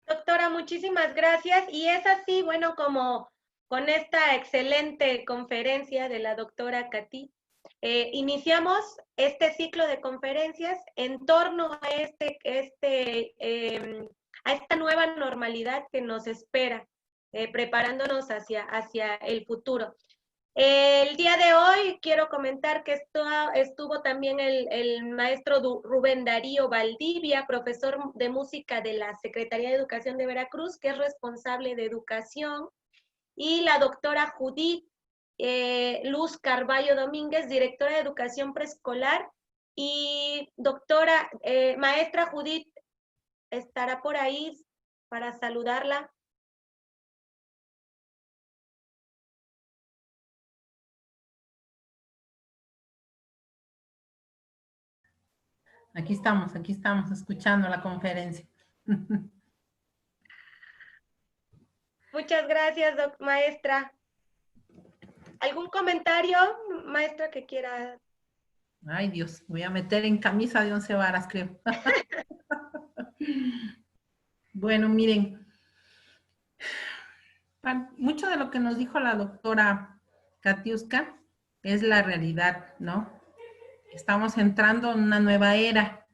B: Doctora, muchísimas gracias. Y es así, bueno, como con esta excelente conferencia de la doctora Katy, iniciamos este ciclo de conferencias en torno a esta nueva normalidad que nos espera, preparándonos hacia el futuro. El día de hoy quiero comentar que estuvo también el maestro Rubén Darío Valdivia, profesor de música de la Secretaría de Educación de Veracruz, que es responsable de educación, y la doctora Judith Luz Carballo Domínguez, directora de educación preescolar, y doctora, maestra Judith, ¿estará por ahí para saludarla?
D: Aquí estamos escuchando la conferencia.
B: Muchas gracias, maestra. ¿Algún comentario, maestra, que quiera?
D: Ay, Dios, voy a meter en camisa de 11 varas, creo. Bueno, miren, mucho de lo que nos dijo la doctora Katiuska es la realidad, ¿no? Estamos entrando en una nueva era,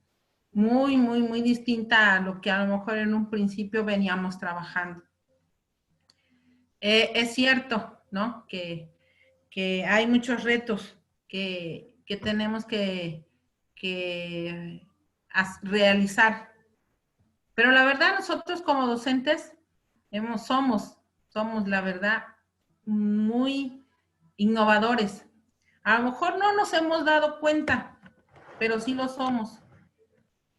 D: muy, muy, muy distinta a lo que a lo mejor en un principio veníamos trabajando. Es cierto, ¿no? Que hay muchos retos que tenemos que realizar. Pero la verdad, nosotros como docentes somos la verdad muy innovadores. A lo mejor no nos hemos dado cuenta, pero sí lo somos.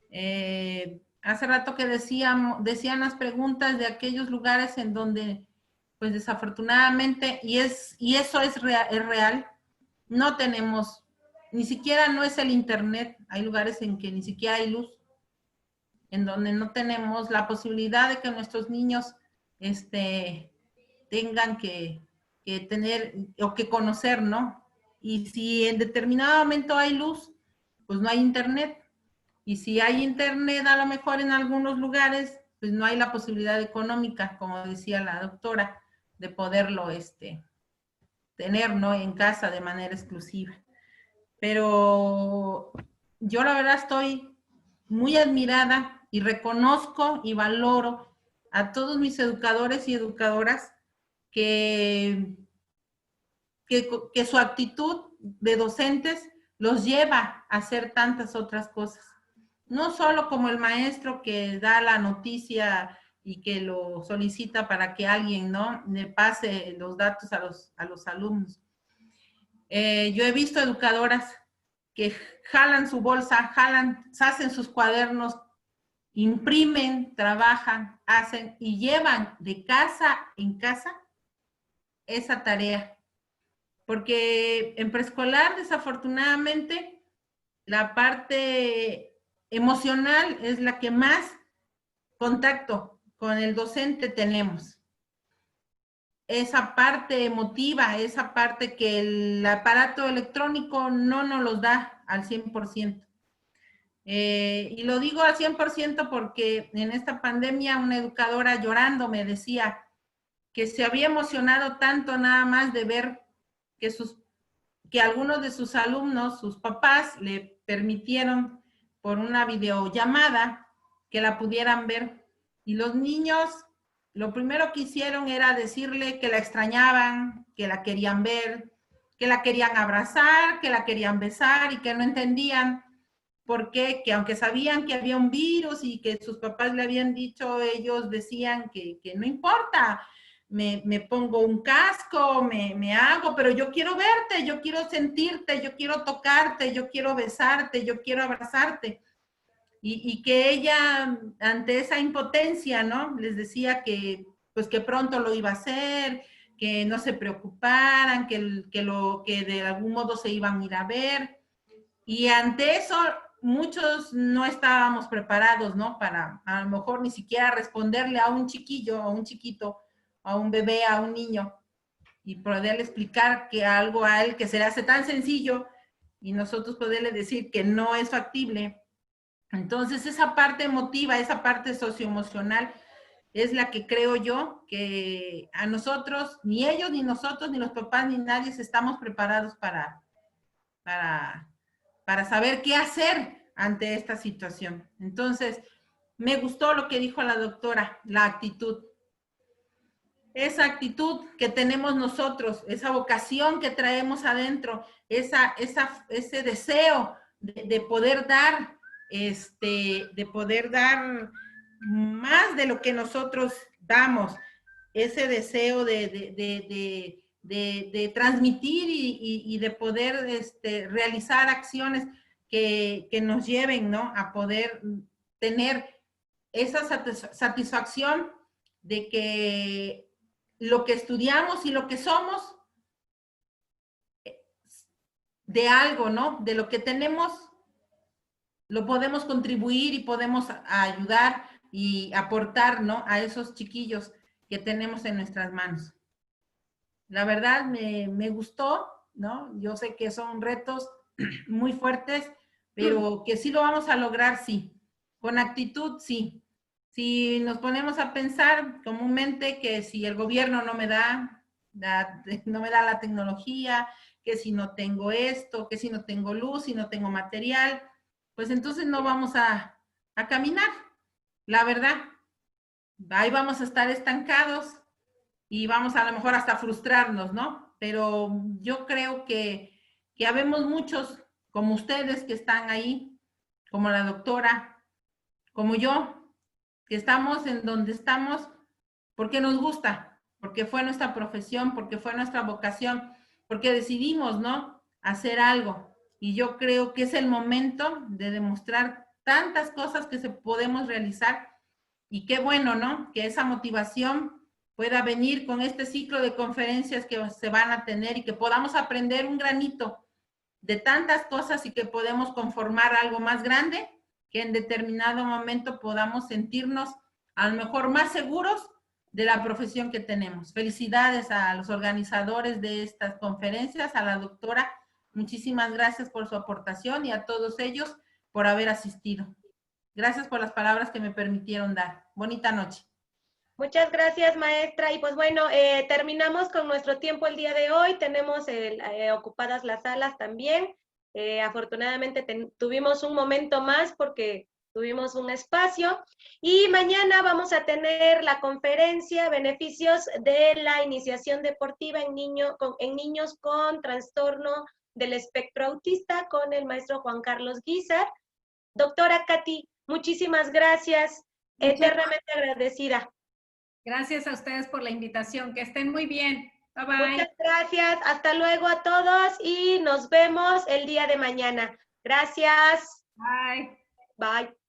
D: Hace rato que decían las preguntas de aquellos lugares en donde, pues desafortunadamente, y eso es real, no tenemos, ni siquiera no es el internet, hay lugares en que ni siquiera hay luz, en donde no tenemos la posibilidad de que nuestros niños tengan que tener o que conocer, ¿no? Y si en determinado momento hay luz, pues no hay internet. Y si hay internet, a lo mejor en algunos lugares, pues no hay la posibilidad económica, como decía la doctora, de poderlo tener, ¿no? En casa de manera exclusiva. Pero yo la verdad estoy muy admirada y reconozco y valoro a todos mis educadores y educadoras que su actitud de docentes los lleva a hacer tantas otras cosas. No solo como el maestro que da la noticia y que lo solicita para que alguien, ¿no?, le pase los datos a los alumnos. Yo he visto educadoras que jalan su bolsa, hacen sus cuadernos, imprimen, trabajan, hacen y llevan de casa en casa esa tarea. Porque en preescolar, desafortunadamente, la parte emocional es la que más contacto con el docente tenemos. Esa parte emotiva, esa parte que el aparato electrónico no nos los da al 100%. Y lo digo al 100% porque en esta pandemia una educadora llorando me decía que se había emocionado tanto nada más de ver que algunos de sus alumnos, sus papás, le permitieron por una videollamada que la pudieran ver. Y los niños, lo primero que hicieron era decirle que la extrañaban, que la querían ver, que la querían abrazar, que la querían besar y que no entendían por qué, que aunque sabían que había un virus y que sus papás le habían dicho, ellos decían que no importa, me pongo un casco, me hago, pero yo quiero verte, yo quiero sentirte, yo quiero tocarte, yo quiero besarte, yo quiero abrazarte. Y que ella, ante esa impotencia, ¿no?, les decía que, pues, que pronto lo iba a hacer, que no se preocuparan, que de algún modo se iban a ir a ver. Y ante eso, muchos no estábamos preparados, ¿no?, para a lo mejor ni siquiera responderle a un chiquillo, a un chiquito, a un bebé, a un niño, y poderle explicar que algo a él que se le hace tan sencillo y nosotros poderle decir que no es factible. Entonces, esa parte emotiva, esa parte socioemocional es la que creo yo que a nosotros, ni ellos, ni nosotros, ni los papás, ni nadie estamos preparados para saber qué hacer ante esta situación. Entonces, me gustó lo que dijo la doctora, la actitud. Esa actitud que tenemos nosotros, esa vocación que traemos adentro, ese deseo de poder dar, de poder dar más de lo que nosotros damos, ese deseo de transmitir y de poder realizar acciones que nos lleven, ¿no?, a poder tener esa satisfacción de que lo que estudiamos y lo que somos, de algo, ¿no?, de lo que tenemos, lo podemos contribuir y podemos ayudar y aportar, ¿no?, a esos chiquillos que tenemos en nuestras manos. La verdad me gustó, ¿no? Yo sé que son retos muy fuertes, pero que sí lo vamos a lograr, sí. Con actitud, sí. Si nos ponemos a pensar comúnmente que si el gobierno no me da la tecnología, que si no tengo esto, que si no tengo luz, si no tengo material, pues entonces no vamos a caminar, la verdad. Ahí vamos a estar estancados y vamos a lo mejor hasta frustrarnos, ¿no? Pero yo creo que habemos muchos como ustedes que están ahí, como la doctora, como yo, que estamos en donde estamos porque nos gusta, porque fue nuestra profesión, porque fue nuestra vocación, porque decidimos, ¿no?, hacer algo. Y yo creo que es el momento de demostrar tantas cosas que se podemos realizar y qué bueno, ¿no?, que esa motivación pueda venir con este ciclo de conferencias que se van a tener y que podamos aprender un granito de tantas cosas y que podemos conformar algo más grande, que en determinado momento podamos sentirnos a lo mejor más seguros de la profesión que tenemos. Felicidades a los organizadores de estas conferencias, a la doctora, muchísimas gracias por su aportación y a todos ellos por haber asistido. Gracias por las palabras que me permitieron dar. Bonita noche.
B: Muchas gracias, maestra. Y pues bueno, terminamos con nuestro tiempo el día de hoy. Tenemos ocupadas las salas también. Afortunadamente tuvimos un momento más porque tuvimos un espacio. Y mañana vamos a tener la conferencia Beneficios de la Iniciación Deportiva en niños con trastorno del espectro autista con el maestro Juan Carlos Guízar. Doctora Katy, muchísimas gracias. Eternamente agradecida.
A: Gracias a ustedes por la invitación. Que estén muy bien. Bye bye.
B: Muchas gracias. Hasta luego a todos y nos vemos el día de mañana. Gracias.
A: Bye.
B: Bye.